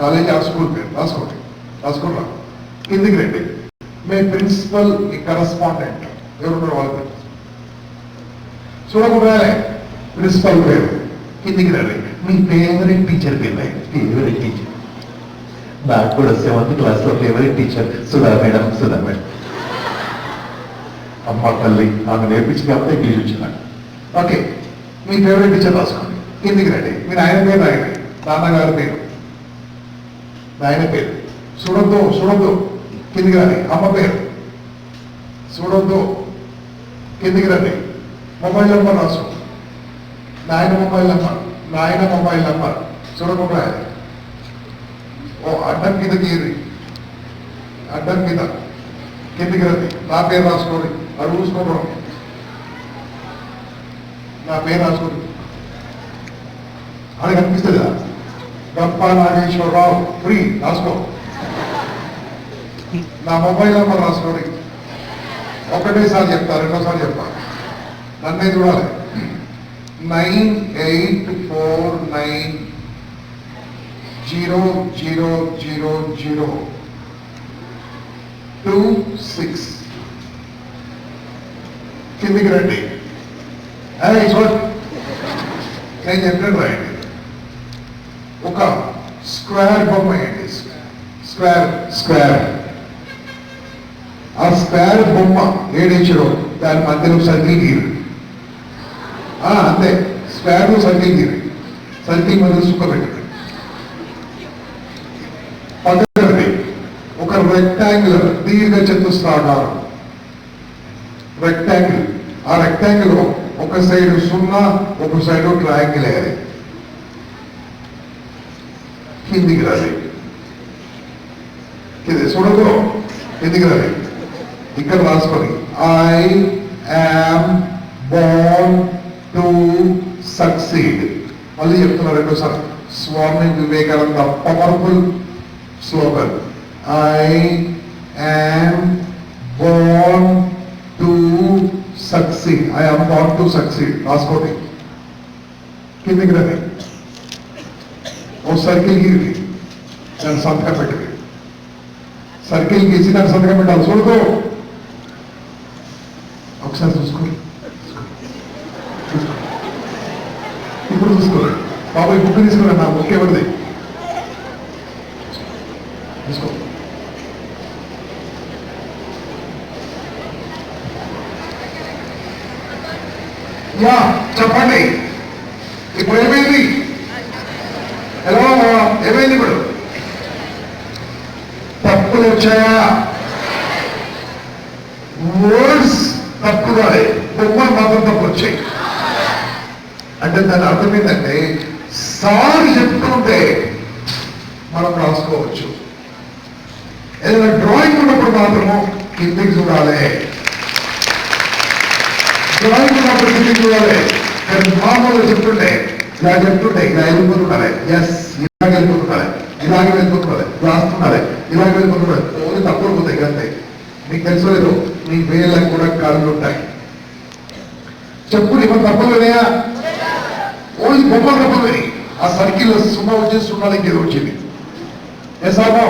కాలేజ్ ఆ స్కూల్ పేరు రాసుకోండి. రాసుకోండి, కిందికి రండి. మీ ప్రిన్సిపల్, మీ కరస్పాండెంట్ ఎవరున్నారు వాళ్ళ పేరు చూడకుండా ప్రిన్సిపల్ పేరు కిందికి రండి. మీ ఫేవరెట్ టీచర్ పేరు, ఫేవరెట్ టీచర్. నాకు కూడా 7th క్లాస్లో ఫేవరెట్ టీచర్ సుధా మేడం. అమ్మ తల్లి ఆమె నేర్పించి కాబట్టి ఇంగ్లీష్ వచ్చినాడు. ఓకే, మీ ఫేవరెట్ టీచర్ రాసుకోండి. కిందికి రండి. మీరు ఆయన పేరు రాయండి, నాన్నగారి పేరు, ఆయన పేరు చూడొద్దు, కిందికి రండి. అమ్మ పేరు చూడొద్దు, కిందికి రండి. మొబైల్ నెంబర్ రాసుకో, నాయన మొబైల్ నెంబర్ చూడకుండా ఓ అడ్డం కింద గీరి, అడ్డం కింద కిందికి రండి. నా పేరు రాసుకోండి, అడుగు చూసుకోవడం, నా పేరు రాసుకోండి. అది కనిపిస్తుందా? గప్ప నాగేశ్వరరావు ఫ్రీ రాసుకో. నా మొబైల్ నెంబర్ రాసుకోండి. ఒకటేసారి చెప్తా, రెండోసారి చెప్తా, నన్నే చూడాలి. 9849000026 కిందికి రండి. నేను చెప్పినట్టు రాయండి. ఒక స్క్వేర్ బొమ్మ వేయండి. స్క్వేర్ ఆ స్క్వేర్ బొమ్మ ఏడించడం దాని మధ్యలో సర్కిల్ గీరు. అంతే, స్క్వేర్ సర్కిల్ గీరు. సర్కిల్ మధ్య సుఖ పెట్టండి. పక్కనది ఒక రెక్టాంగులర్ దీర్ఘ చతుస్రాకారం రెక్టాంగిల్. ఆ రెక్టాంగిల్ ఒక సైడ్ 0, ఒక సైడ్ ట్రయాంగిల్ వేయాలి. కిందికి రాలి, చూడదు, కిందికి రాలి. ఇక్కడ రాసుకొని I am born to succeed. మళ్ళీ చెప్తున్నారు రెండోసారి. Swami Vivekananda powerful slogan. I am born to succeed. I am born to succeed రాసుకోండి. కిందికి రండి. ఓ సర్కిల్ గీరి దాన్ని సంతకం పెట్టండి. సర్కిల్ గీసి దాన్ని సంతకం పెట్టాలి. చూడదు, ఒకసారి చూసుకోండి. ఇప్పుడు చూసుకోండి. బాబు ఈ బుక్ తీసుకున్నాను, నా బుక్ ఎవరిది తీసుకో. యా చెప్పండి. ఇప్పుడు ఏమైంది? హలో, ఏమైంది? ఇప్పుడు తప్పులు వచ్చాయా? వర్డ్స్ తప్పుగా, బొమ్మలు మాత్రం తప్పు వచ్చాయి. అంటే దాని అర్థం ఏంటంటే సార్ చెప్తుంటే మనం రాసుకోవచ్చు. ఏదైనా డ్రాయింగ్ ఉన్నప్పుడు మాత్రము కిందికి చూడాలి. డ్రాయింగ్ ఉన్నప్పుడు కిందికి చూడాలి. కానీ మామూలుగా చెప్తుంటే ఇలా చెప్తుంటే ఇలా వెళ్ళిపోతుండాలి. ఎస్, ఇలాగ వెళ్ళిపోతుండాలి, ఇలాగే వెళ్ళిపోతుండాలి, రాస్తుండాలి, ఇలాగే వెళ్ళిపోతుండాలి. ఓన్లీ తప్పులు పోతాయి అంతే. మీకు తెలుసు లేదు, మీ వేళ్ళకు కూడా కాళ్ళు ఉంటాయి. చెప్పులు ఇవ్వని తప్పులు లేయా? ఓన్లీ బొమ్మలు తప్పులు. ఆ సర్కిల్ 0 వచ్చేసి 0 ఇంకేదో వచ్చింది. ఏసామో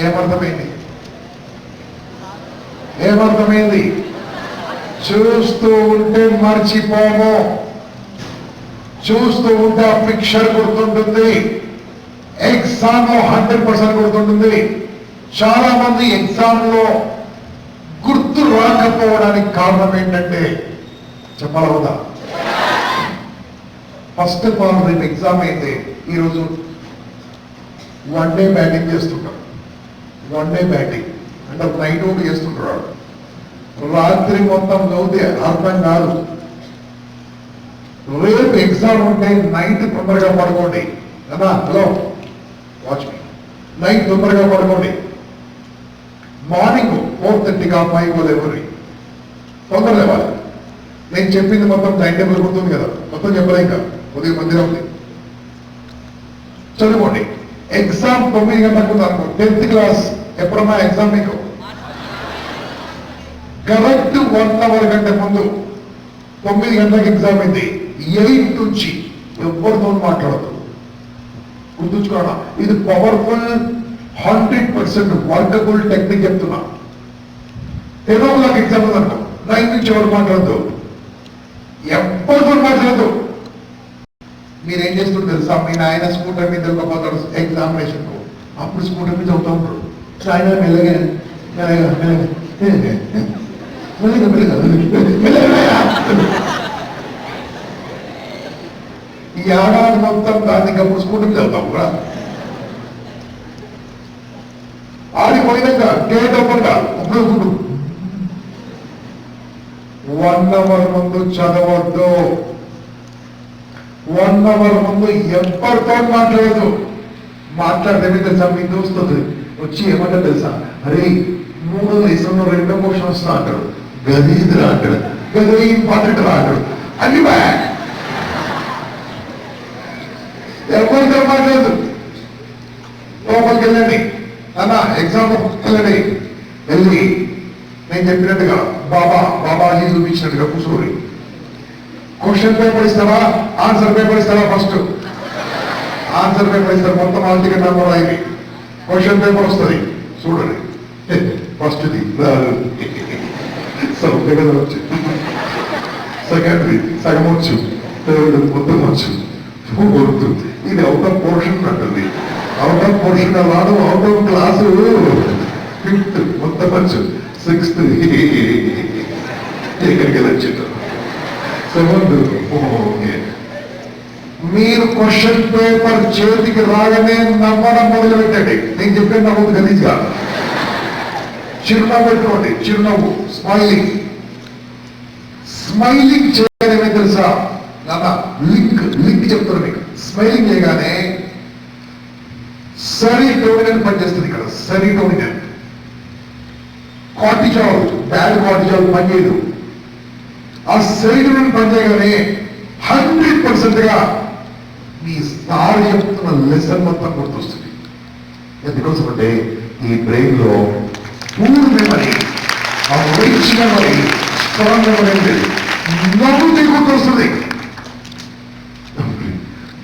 ఏమర్థమైంది? ఏమర్థమైంది? చూస్తూ ఉంటే మర్చిపోము. చూస్తూ ఉంటే ఆ పిక్చర్ గుర్తుంటుంది. ఎగ్జామ్ లో 100% గుర్తుంటుంది. చాలా మంది ఎగ్జామ్ లో గుర్తు రాకపోవడానికి కారణం ఏంటంటే చెప్పాలవుదా? ఫస్ట్ ఆఫ్ ఆల్ రేపు ఎగ్జామ్ అయితే ఈరోజు 1 డే బ్యాటింగ్ చేస్తుంటాం. 1 డే బ్యాటింగ్ అంటే నైట్ అవుట్ చేస్తుంటాడు. రాత్రి మొత్తం చదివితే అర్థం కాదు. రేపు ఎగ్జామ్ ఉంటే నైట్ తొందరగా పడుకోండి. కదా, హలో వాచ్ మీ. నైట్ తొందరగా పడుకోండి. మార్నింగ్ 4:30గా 5 లేవాలి. తొందర లేవాలి. నేను చెప్పింది మొత్తం టైం టేబుల్ గుర్తుంది కదా, మొత్తం చెప్పలే. ఇంకా ఉదయం మందిరం ఉంది, చదువుకోండి. ఎగ్జామ్ 9 గంటలకు అనుకో. 10th క్లాస్ ఎప్పుడన్నా ఎగ్జామ్ మీకు కరెక్ట్ 1 అవర్ కంటే ముందు 9 గంటలకు ఎగ్జామ్ అయింది. 8 నుంచి ఎవరితో మాట్లాడదు. గుర్తుంచుకోవడం, ఇది పవర్ఫుల్ 100% వర్కబుల్ టెక్నిక్ చెప్తున్నా. 10 o'clock ఎగ్జామ్ ఉందనుకో, 9 నుంచి ఎవరు మాట్లాడద్దు, ఎవరితో మాట్లాడదు. మీరేం చేస్తుంటారు తెలుసా? మీ నాయన స్కూటర్ మీద వెళ్ళకపోతాడు ఎగ్జామినేషన్ కు. అప్పుడు స్కూటర్ మీద అవుతా ఉంటాడు. ఆయన మెల్లగా మెల్లగా మెల్లగా మెల్లగా మెల్లగా ఈ ఏడాది మొత్తం దానికి అప్పుడు స్కూటర్ మీద అవుతాం కూడా. ఆడిపోయినాక గేట్ ఓపెన్ గా ఇప్పుడు 1 అవర్ ముందు చదవద్దు. 1 అవర్ ముందు ఎవరితో మాట్లాడదు. మాట్లాడితే తెలుసా, మీ దోస్తుంది వచ్చి ఏమంటే తెలుసా, అరే 3 దేశంలో 2 మోషన్ వస్తా అంటాడు. గదీదిరా అంటాడు, గది ఇంపార్టెంట్ రా అంటాడు. అన్ని బ్యాక్ ఎవరితో మాట్లాడదు. లోపలికి వెళ్ళండి అన్న, ఎగ్జామ్ వెళ్ళండి. వెళ్ళి నేను చెప్పినట్టుగా బాబాజీ చూపించినట్టుగా కూర్చోరి. క్వశ్చన్ పేపర్ ఇస్తావా, ఆన్సర్ పేపర్ ఇస్తావా? ఫస్ట్ ఆన్సర్ పేపర్ ఇస్తారు. మొత్తం ఆల్ టికెట్ నెంబర్ అయింది. క్వశ్చన్ పేపర్ వస్తుంది చూడండి. ఫస్ట్ది సెకండ్ వచ్చింది, సెకండరీ సగం వచ్చు, థర్డ్ మొత్తం వచ్చు, ఫోర్త్ ఇది అవుట్ ఆఫ్ పోర్షన్ అంటుంది. అవుట్ ఆఫ్ పోర్షన్ వాడు అవుట్ ఆఫ్ క్లాసు, ఫిఫ్త్ మొత్తం వచ్చు, సిక్స్త్ ఎక్కడికి వెళ్ళొచ్చు, సెవెంత్. ఓకే, మీరు క్వశ్చన్ పేపర్ చేతికి రాగానే నవ్వడం మొదలు పెట్టండి. నేను చెప్పాను నవ్వుతుంది గలీజ్గా. చిరునవ్వు పెట్టుకోండి, చిరునవ్వు, స్మైలింగ్. స్మైలింగ్ చేయడమే తెలుసా నాన్న? లింక్ చెప్తారు మీకు. స్మైలింగ్ చేయగానే సెరోటోనిన్ పనిచేస్తుంది ఇక్కడ. సెరోటోనిన్, కార్టిజాల్, బ్యాడ్ కార్టిజాల్ పనిచేయదు. ఆ సెరోటోనిన్ పనిచేయగానే 100%గా మీ సార్ చెప్తున్న లెసన్ మొత్తం గుర్తొస్తుంది. ఎందుకోసం అంటే ఈ బ్రెయిన్ లో పూర్ మెమరీ, ఆ రిచ్ మెమరీ, స్ట్రాంగ్ మెమరీ నవ్వుతే గుర్తొస్తుంది.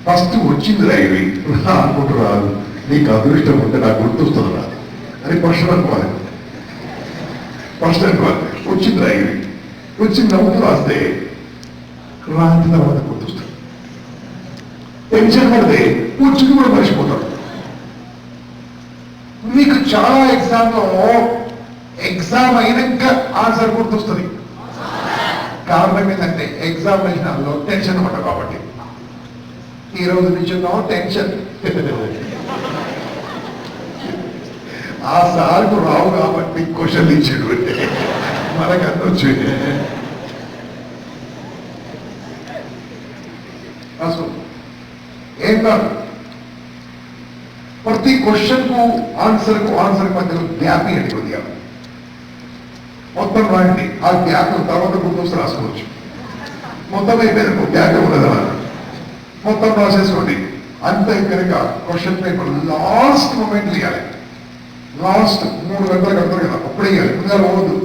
ఫస్ట్ వచ్చింది రైవి అనుకుంటూ రాదు. నీకు అదృష్టం ఉంటే నాకు గుర్తొస్తుంది రాదు అని ఫస్ట్ అనుకోవాలి. ఫస్ట్ అనుకోవాలి వచ్చింది రైవి, వచ్చింది నవ్వుతూ రాస్తే రాంటి తర్వాత గుర్తొస్తుంది. టెన్షన్ పడితే వచ్చింది కూడా మర్చిపోతాడు. మీకు చాలా ఎగ్జామ్ అయినాక ఆన్సర్ గుర్తొస్తుంది. కారణం ఏంటంటే ఎగ్జామినేషన్లో టెన్షన్ పడ్డా కాబట్టి. ఈ రోజు నుంచి టెన్షన్. ఆ సార్కు రావు కాబట్టి క్వశ్చన్లు ఇచ్చాడు, మనకు అందొచ్చు. అసలు ఏం కాదు, ప్రతి క్వశ్చన్ కు ఆన్సర్ మధ్యలో గ్యాప్ ఇవ్వండి కొద్దిగా. మొత్తం రాయండి, ఆ గ్యాప్ తర్వాత గుర్తొస్తే రాసుకోవచ్చు. మొత్తం అయిపోయింది, గ్యాప్ ఉండదు. మొత్తం రాసేసుకోండి. అంతే కనుక క్వశ్చన్ పేపర్ లాస్ట్ మూమెంట్ ఇవ్వాలి. లాస్ట్ 3 గంటలు కడతారు కదా, అప్పుడే ఇవ్వాలి, ముందుగా పోవద్దు.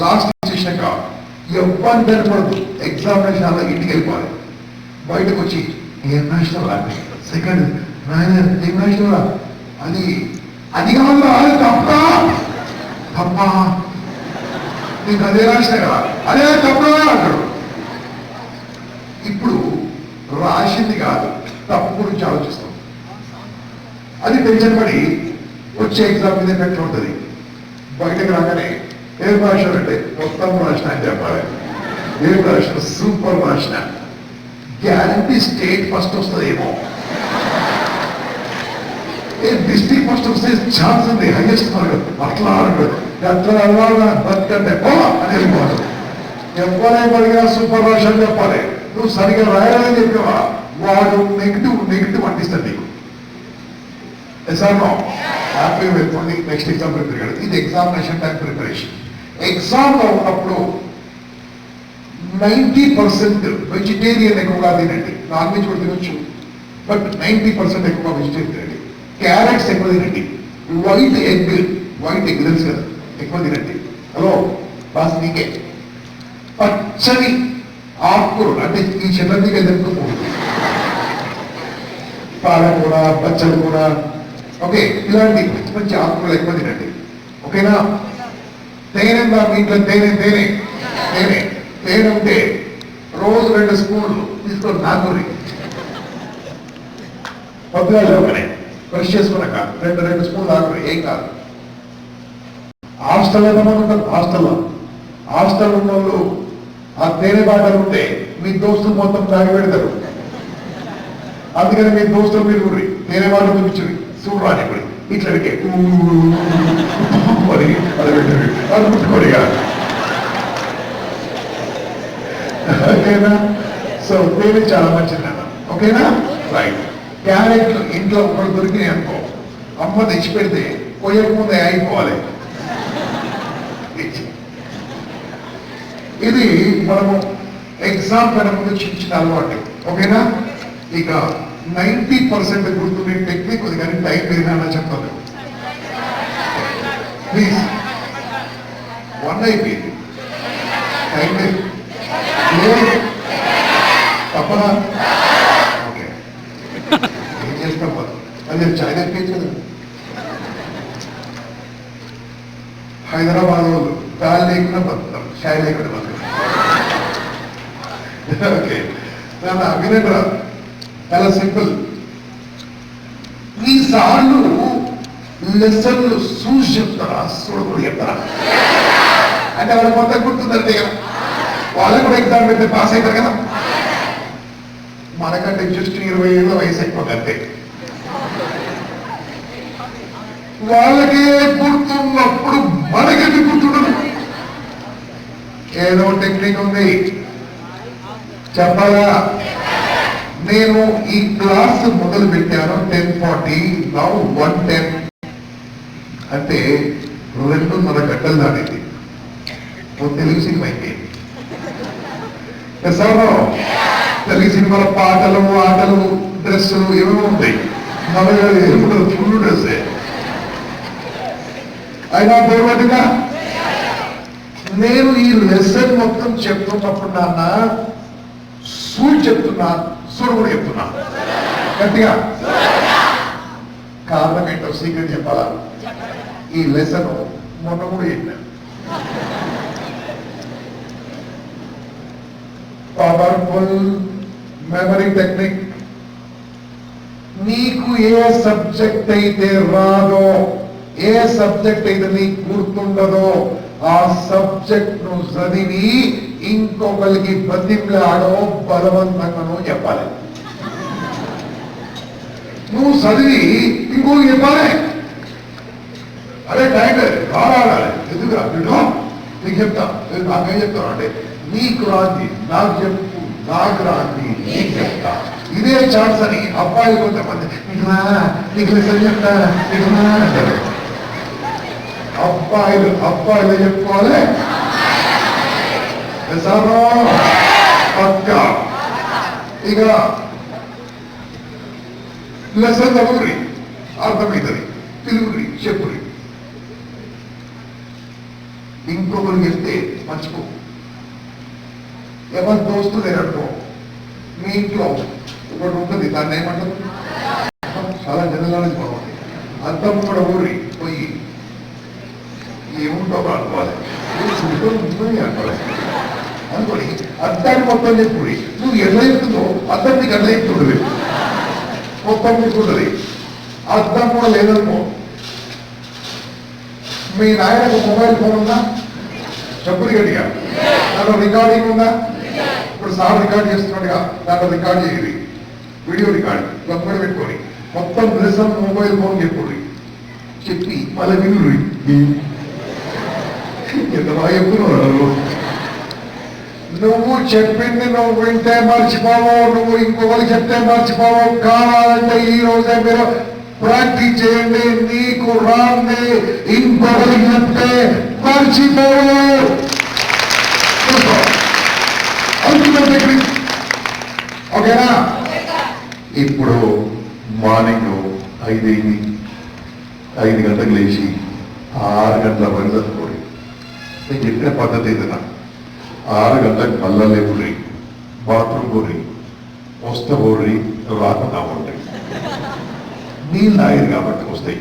లాస్ట్ చేసినాక ఎవ్వరు కనపడదు. ఎగ్జామినేషన్ అలా ఇంటికి వెళ్ళిపోవాలి. బయటకు వచ్చి ఏం నేషనల్ అంటే సెకండ్ ఏం నేషనల్ అది కాదు, తప్ప నీకు అదే రాసిన కదా, అదే తప్ప అంటాడు. ఇప్పుడు రాసింది కాదు, తప్పు గురించి ఆలోచిస్తాం. అది టెన్షన్ పడి వచ్చే ఎగ్జామ్ మీద ఎఫెక్ట్ ఉంటుంది. బయటకు రాగానే ఏం రాశారంటే మొత్తం రాసిన అని చెప్పాలి. ఏం రాసిన? సూపర్ రాసిన. గ్యారంటీ స్టేట్ ఫస్ట్ వస్తుందేమో, డిస్ట్రిక్ట్ ఫస్ట్ వస్తే ఛాన్స్ ఉంది, హైయెస్ట్ మార్క్. అట్లా అంటాడు, అట్లా బతుకంటే అని వెళ్ళిపోతాడు. ఎవరైనా పడిగా సూపర్ రాషన్ చెప్పాలి. నువ్వు సరిగా రాయాలని చెప్పావా, వాడు నెగిటివ్ అంటిస్తాడు నీకు. హ్యాపీగా వెళ్ళిపోండి, నెక్స్ట్ ఎగ్జామ్ ప్రిపేర్ కాదు. ఇది ఎగ్జామినేషన్ టైం ప్రిపరేషన్. ఎగ్జామ్ లో ఉన్నప్పుడు 90% వెజిటేరియన్ ఎక్కువగా తినండి. నాన్ వెజ్ కూడా తినొచ్చు, బట్ 90% ఎక్కువ వెజిటేరియన్ తినండి. క్యారెట్స్ ఎక్కువ తినండి. వైట్ ఎగ్ తెలుసు కదా, ఎక్కువ తినండి. హలో బాస్, నీకే పచ్చని ఆకుకూరలు అంటే ఈ చెట్లకి ఎదుర్కోకూడదు. పాలకూర, పచ్చడి కూర, ఓకే, ఇలాంటి మంచి మంచి ఆకుకూరలు ఎక్కువ తినండి. ఓకేనా? తేనె మీ ఇంట్లో తేనె ఉంటే రోజు 2 స్పూన్లు తీసుకొని నాకూరి పొద్దుగానే బ్రష్ చేసుకున్నాక 2 స్పూన్లు ఆకురి, ఏం కాదు. హాస్టల్ ఎంతమంది ఉంటారు? హాస్టల్ ఉన్న వాళ్ళు ఆ తేనె బాటలు ఉంటే మీ దోస్తులు మొత్తం తాగి పెడతారు. అందుకని మీ దోస్తులు మీరు తేనె బాటలు చూపించండి, చూడరాని ఇప్పుడు ఇట్లా పెట్టే అది పెట్టండి, అది ముట్టుకోడి కాదు. ఓకేనా? సో తేనె చాలా మంచిది అన్న. ఓకేనా? రైట్. క్యారెట్లు ఇంట్లో ఒకటి దొరికినాయి అనుకో, అమ్మ తెచ్చి పెడితే పోయకముందే అయిపోవాలి. ఇది మనము ఎగ్జామ్ కన్నా ముందు చిన్న అలవాటు. ఓకేనా? ఇక 90% గుర్తుండే టెక్నిక్ ఉంది, కానీ టైం ఏదైనా చెప్తాను ప్లీజ్. 1 అయిపోయింది, టైం లేదు తప్పదా? ఓకే, ఏం చేస్తాం అది చాయ్ తెప్పించదు. హైదరాబాద్ వాళ్ళు చాయ్ లేకుండా బతుకుతాం, చాయ్ లేకుండా బతుకుతాం. ఓకే వినండి, చాలా సింపుల్. ఈసార్లు లెసన్లు చూసి చెప్తారా, చూడకూడదు చెప్తారా? అంటే వాళ్ళకి మొత్తం గుర్తుందంటే కదా, వాళ్ళకి కూడా ఎగ్జామ్ పెడితే పాస్ అవుతారు కదా. మనకంటే జస్ట్ 20 ఏళ్ళ వయసు ఎక్కువ అంతే. వాళ్ళకే గుర్తున్నప్పుడు మనకెందుకు గుర్తుండదు? ఏదో టెక్నిక్ ఉంది చెప్పాలా? నేను ఈ క్లాస్ మొదలు పెట్టాను 10:40, నౌ 1:10, అంటే 2.5 గంటలు దాడింది. తెలుగు సినిమా అయిపోయింది. తెలుగు సినిమాలో పాటలు, ఆటలు, డ్రెస్సులు ఏమేమో ఉంటాయి. మన ఫుల్ డ్రెస్ అయినా పోవట్టుగా. నేను ఈ లెసన్ మొత్తం చెప్తున్నప్పుడు నాన్న సూట్ చెప్తున్నా, సూడు కూడా చెప్తున్నా గట్టిగా. కారణం ఏంటో సీక్రెట్ చెప్పాలా? ఈ లెసన్ మొన్న కూడా చెప్పాను. Powerful memory technique. నీకు ఏ సబ్జెక్ట్ అయితే రాదో, ఏ సబ్జెక్ట్ అయితే నీకు గుర్తుండదో, ఆ సబ్జెక్ట్ ను చదివి ఇంకొకరికి బతిమలాడో బలవంతంగానో చెప్పాలి. నువ్వు చదివి ఇంకొకరికి చెప్పాలి. అరే టైగర్ రావాలి, ఎందుకు రాదు నీకు చెప్తా, నాకేం చెప్తాను అంటే నీకు రాంది నాకు చెప్పు, నాకు రాంది నీకు చెప్తా. ఇదే ఛాన్స్ అని అబ్బాయిలు కొంతమంది నీకు లెసన్ చెప్తా, నీకు అంటారు. అబ్బాయిలు చెప్పుకోవాలి పక్క. ఇక లెసన్ చదువురి, అర్థమవుతుంది, తెలుగురి, చెప్పురి. ఇంకొకరు చెప్తే మర్చిపో. ఎవరి దోస్తు లేరనుకో, మీ ఇంట్లో ఒకటి ఉంటుంది, దాన్ని ఏమంటారు? చాలా జనరల్ బాగుంది. అద్దం కూడా ఊరి పోయి ఏముంటో అనుకోవాలి, అనుకోవాలి అనుకోని అద్దాన్ని మొత్తం చెప్పుడి. నువ్వు ఎట్లా చెప్తుందో అద్దం నీకు అట్లా చెప్తుండదు, మొత్తం చెప్తుంటది. అద్దం కూడా లేదనుకో. మీ నాయనకు మొబైల్ ఫోన్ ఉందా? చెప్పులు గట్టిగా. దాంట్లో రికార్డింగ్ ఉందా? ఇప్పుడు సార్ రికార్డ్ చేస్తున్నాడుగా, దాంట్లో రికార్డ్ చేయాలి, వీడియో రికార్డ్ గమ్మడి పెట్టుకొని మొత్తం లెసన్ మొబైల్ ఫోన్ చెప్పుడి. చెప్పి మళ్ళీ విను. ఎంత బాగా చెప్తున్నావు. నువ్వు చెప్పింది నువ్వు వింటే మర్చిపోవు, నువ్వు ఇంకొకరికి చెప్తే మర్చిపోవు. కావాలంటే ఈ రోజే మీరు ప్రాక్టీస్ చేయండి. నీకు రాంది ఇంకొకరికి చెప్తే మర్చిపోవు. ఓకేనా? ఇప్పుడు మార్నింగ్ 5 గంటలకు లేచి 6 గంటల వరకు చదువుకోండి. నేను చెప్పిన పద్ధతి ఏదైనా 6 గంటలకు మళ్ళా లేపుర్రి, బాత్రూమ్ పోర్రి, వస్తే పోర్రి, రాకుండా ఉంటాయి. నీళ్ళు తాగేది కాబట్టి వస్తాయి.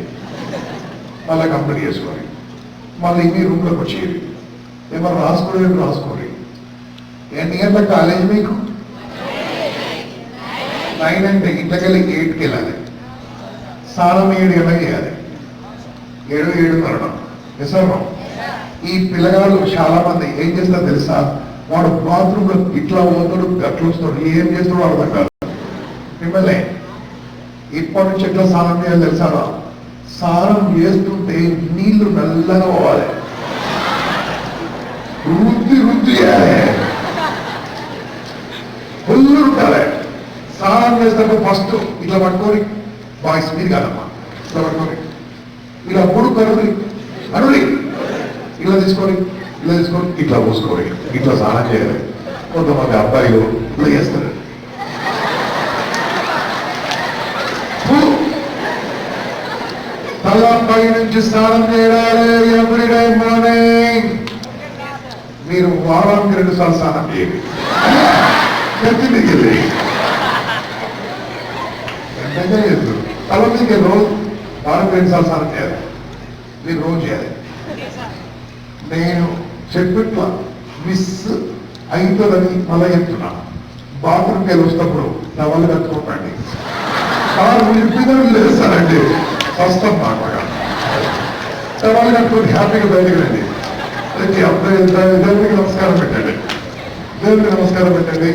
మళ్ళీ కంప్లీట్ చేసుకోండి. మళ్ళీ మీ రూమ్లోకి వచ్చేది. ఏమన్నా రాసుకోలేదు రాసుకోండి. ఎన్ని గంటల కాలేజ్ మీకు? 9 అంటే ఇంట్లోకెళ్ళి 8కి వెళ్ళాలి. స్నానం 7 గంటలకు చేయాలి. 7:30 నిజమా? ఈ పిల్లగాళ్ళు చాలా మంది ఏం చేస్తారో తెలుసా? వాడు బాత్రూమ్ లో ఇట్లా పోతాడు, గట్లు వస్తాడు, ఏం చేస్తాడో అర్థం కాదు. మిమ్మల్ని ఇప్పటి నుంచి ఎట్లా స్నానం చేయాలి తెలుసా? స్నానం చేస్తుంటే నీళ్లు నల్లగా పోవాలి, రుద్ది చేయాలి, ఫుల్ ఉండాలి. స్నానం చేసినప్పుడు ఫస్ట్ ఇట్లా పట్టుకొని, బాయ్స్ మీరు కాదమ్మా, ఇట్లా పట్టుకొని ఇలా 3 కరువులు అడుగురి, ఇలా తీసుకొని ఇట్లా పోసుకోవాలి, ఇట్లా స్నానం చేయాలి. కొంతమంది అబ్బాయిలు ఇలా చేస్తారు. తలపై నుంచి స్నానం చేయాలి ఎవ్రీడే మార్నింగ్. మీరు వారానికి 2 సార్లు స్నానం చేయండి. వెంటనే చేస్తారు. తలపైకి రోజు వారానికి 2 సార్లు స్నానం చేయాలి. మీరు రోజు చేయాలి. నేను చెప్పిట్లా మిస్ అవుతుందని మళ్ళీ చెప్తున్నా. బాత్రూమ్కి వెళ్ళి వస్తున్నప్పుడు నా వల్ల కట్టుకోండి కారు విడిపిదా లేస్తారండి వస్తాం మాట టవల్ కట్టుకొని హ్యాపీగా బయటకు రండి. ప్రతి అబ్బాయి దేవుడికి నమస్కారం పెట్టండి, దేవుడికి నమస్కారం పెట్టండి.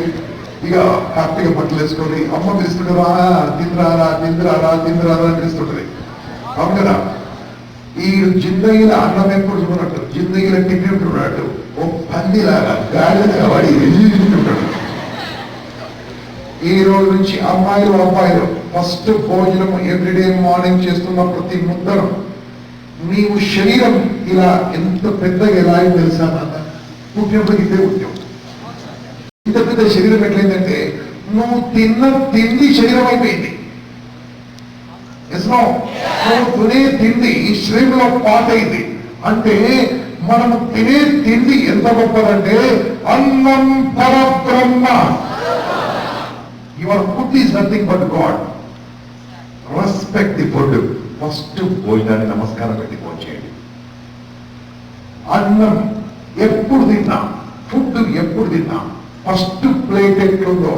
ఇక హ్యాపీగా బట్టలు వేసుకొని అమ్మ పిలుస్తుంటారు, తింద్రారా తింద్రారా తింద్రారా అని పిలుస్తుంటది. అవును కదా. ఈ జిందగీల అన్నం ఎప్పుడు చూడనట్టు, జిందగీల టిఫిన్ చూడనట్టు ఓ పందిలాగా గాడిగా వాడి ఉంటాడు. ఈ రోజు నుంచి అమ్మాయిలు అబ్బాయిలు ఫస్ట్ భోజనం ఎవ్రీడే మార్నింగ్ చేస్తున్న ప్రతి ముద్దరం నీవు శరీరం ఇలా ఎంత పెద్దగా ఎలా అయింది తెలుసా నాన్న? పుట్టినప్పటికి ఇదే ఉద్యోగం. ఇంత పెద్ద శరీరం ఎట్లయిందంటే నువ్వు తిన్న తిండి శరీరం అయిపోయింది. నువ్వు తినే తిండి ఈ శరీరంలో పాటైంది. అంటే మనం తినే తిండి ఎంత గొప్పదంటే అన్నం పరబ్రహ్మ. Your food is nothing but God. Respect the food. First భోజనాన్ని నమస్కారం పెట్టి భోంచేయండి. అన్నం ఎప్పుడు తిన్నా, ఫుడ్ ఎప్పుడు తిన్నా ఫస్ట్ ప్లేట్ ఎట్లుందో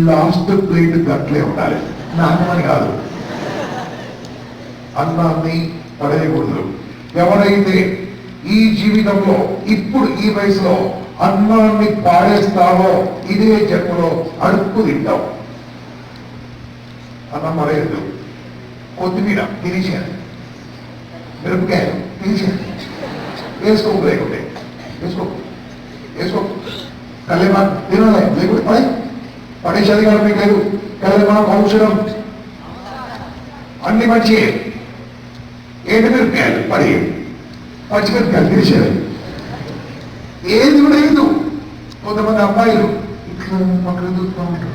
లాస్ట్ ప్లేట్ గట్లే ఉండాలి. నాన్నమని కాదు, అన్నాన్ని పడేయకూడదు. ఎవరైతే ఈ జీవితంలో ఇప్పుడు ఈ వయసులో అన్నాన్ని పాడేస్తావో ఇదే జన్మలో అడుక్కు తింటావు. అన్నం పడేయద్దు. కొత్తిమీర తినేసేయాలి, మిరపకాయలు తినేసేయాలి, వేసుకో లేకుంటే వేసుకో వేసుకో. కళ్యాణ తినాలి లేకుంటే పడేసేది కాదు, మీకు లేదు. కళ్యాణ ఔషధం అన్ని మంచి ఏంటి మిరపకాయలు పడేయాలి, పచ్చిమిరపకాయలు తినేసేయాలి. ఏది కూడా లేదు. కొంతమంది అబ్బాయిలు ఇట్లా పక్కన చూస్తూ ఉంటారు,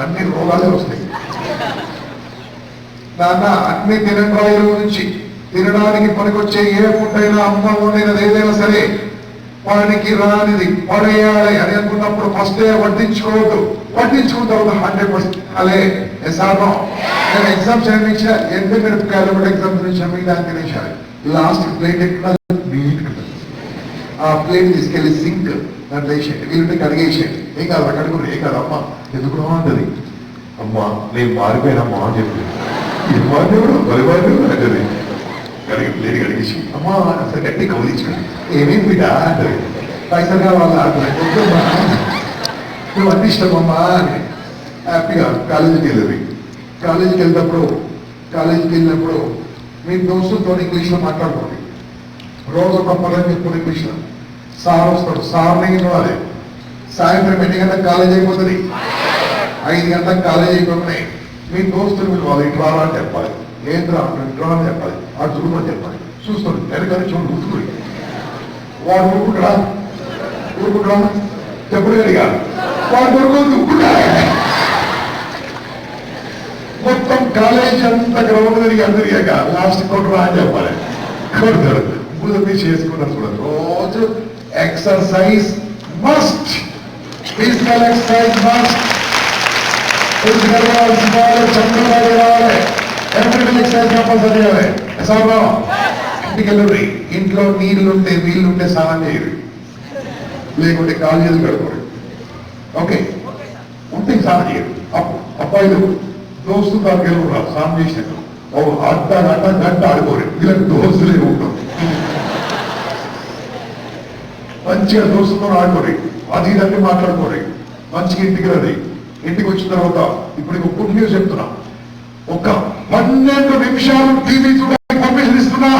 అన్ని రోగాలే వస్తాయి. నాన్న అన్ని తినరాయి నుంచి తినడానికి పనికొచ్చే ఏ ఫుడ్ అయినా అమ్మ వండినది ఏదైనా సరే పనికి రానిది పడేయాలి అని అనుకున్నప్పుడు ఫస్ట్ పట్టించుకోవద్దు. పట్టించుకున్న తర్వాత 100% అలే ఎసానో. నేను ఎగ్జామ్స్ ఏమిచ్చా ఎంత మిరపకాయలు కూడా ఎగ్జామ్స్ నుంచి మిగతా తినేసాలి. లాస్ట్ ప్లేట్ ఎక్కడ నీట్ ఆ ప్లేట్ తీసుకెళ్లి సింక్ దాంట్లో వేసేయండి, వీళ్ళంటే కడిగేసేయండి. ఏం కాదు కడుగురు, ఏం కాదు. అమ్మ ఎందుకు అంటది, అమ్మ నేను మారిపోయినమ్మా అని చెప్పి ఇది మారిపోయాడు బలిమారిపోయాడు అంటది. కడిగి ప్లేట్ కడిగేసి అమ్మ అసలు గట్టి కౌలించుకోండి ఏమేమి బిడ్డ అంటది. పైసలు కావాలా నువ్వు అన్ని ఇష్టమమ్మా అని హ్యాపీగా కాలేజీకి వెళ్ళేది. కాలేజీకి వెళ్ళినప్పుడు మీ దోస్తులతో ఇంగ్లీష్లో మాట్లాడుకోండి. రోజు ఒక పదం చెప్పుకుని ఇంగ్లీష్లో. సార్ వస్తాడు, సార్ని ఇవ్వాలి. సాయంత్రం 8 గంటలకు కాలేజ్ అయిపోతుంది, 5 గంటలకు కాలేజ్ అయిపోతున్నాయి. మీ దోస్తులు పిలవాలి, ఇట్లా అని చెప్పాలి. ఏంద్రా ఇట్లా అని చెప్పాలి, ఆ చూడమని చెప్పాలి. చూస్తాడు వెనకాల చూడు ఊరుకుని వాడు ఊరుకుంటాడా చెప్పడు కడిగా వాడు దొరకదు. మొత్తం కాలేజ్ అంతా గ్రౌండ్ తిరిగి అందరిగాక లాస్ట్ కొట్టురా అని చెప్పాలి. కొడతాడు. ముందు మీరు చేసుకున్నారు చూడండి. రోజు exercise must, physical exercise must. Physical రావాలి, ఎవ్రీడే ఎక్సర్సైజ్ కంపల్సరీ చేయాలి. ఇంటికి వెళ్ళి ఇంట్లో నీళ్లుంటే వీళ్ళుంటే స్నానం చేయరు, లేకుంటే కాలు చేతులు కడుకోరు. ఓకే ఉంటే స్నానం చేయరు. అబ్బాయిలు దోస్తు దానికి వెళ్ళరు స్నానం చేసినట్టు గంట ఆడుకోరు. వీళ్ళకి దోస్తులే ఉంటాం. మంచిగా దోస్తుతో ఆడుకోరు, అది ఇదన్నీ మాట్లాడుకోరు. మంచిగా ఇంటికి రండి. ఇంటికి వచ్చిన తర్వాత ఇప్పుడు గుడ్ న్యూస్ చెప్తున్నా, ఒక 12 నిమిషాలు టీవీ చూడడానికి పర్మిషన్ ఇస్తున్నా.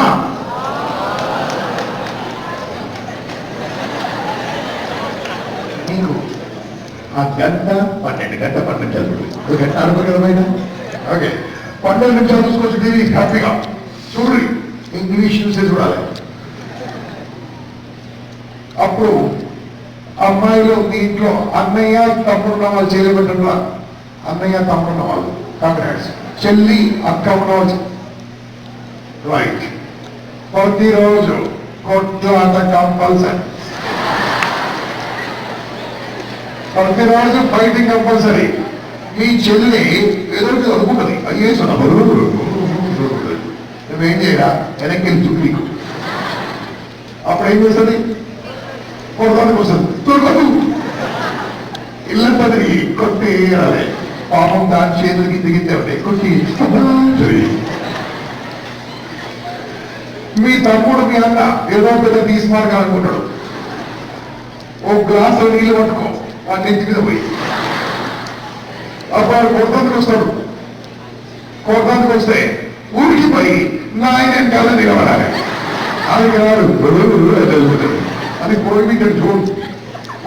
మీకు ఆ గంట 12 నిమిషాలు ఒక గంట అనుకో కదా బయట. ఓకే 12 నిమిషాలు చూసుకోవచ్చు టీవీ హ్యాపీగా చూడండి. ఇంగ్లీష్ న్యూసే చూడాలి. అప్పుడు అమ్మాయిలు మీ ఇంట్లో అన్నయ్య తమ్ముడున్న వాళ్ళు చేయలేబెట్టరా? అన్నయ్య తమ్ముడున్న వాళ్ళు కాంగ్రాట్స్. చెల్లి అక్క ఉన్న వాళ్ళు రైట్. ప్రతిరోజు కొట్లాట కంపల్సరీ, ప్రతిరోజు ఫైటింగ్ కంపల్సరీ. మీ చెల్లి ఏదో అనుకుంటుంది అయ్యేసు నువ్వేం చేయరా వెనక్కి వెళ్ళి చుట్టూ. అప్పుడు ఏం చేస్తుంది? కొడదానికి వస్తుంది దొరకదు ఇల్లంతా తిరిగి కొట్టేయాలి పాపం దాని చేతులకి దిగితే కొట్టి మీ తమ్ముడు మీ అన్న ఏదో పెద్ద తీసుమార్గా అనుకుంటాడు ఓ గ్లాసు నీళ్ళు పట్టుకో ఆ నెత్తి మీద పోయి అప్పుడు కొడతానికి వస్తాడు కొడతానికి వస్తే ఊరికి పోయి నాయన కళ్ళ నిలబడాలి అది రాడు అది పోయి మీద చూడు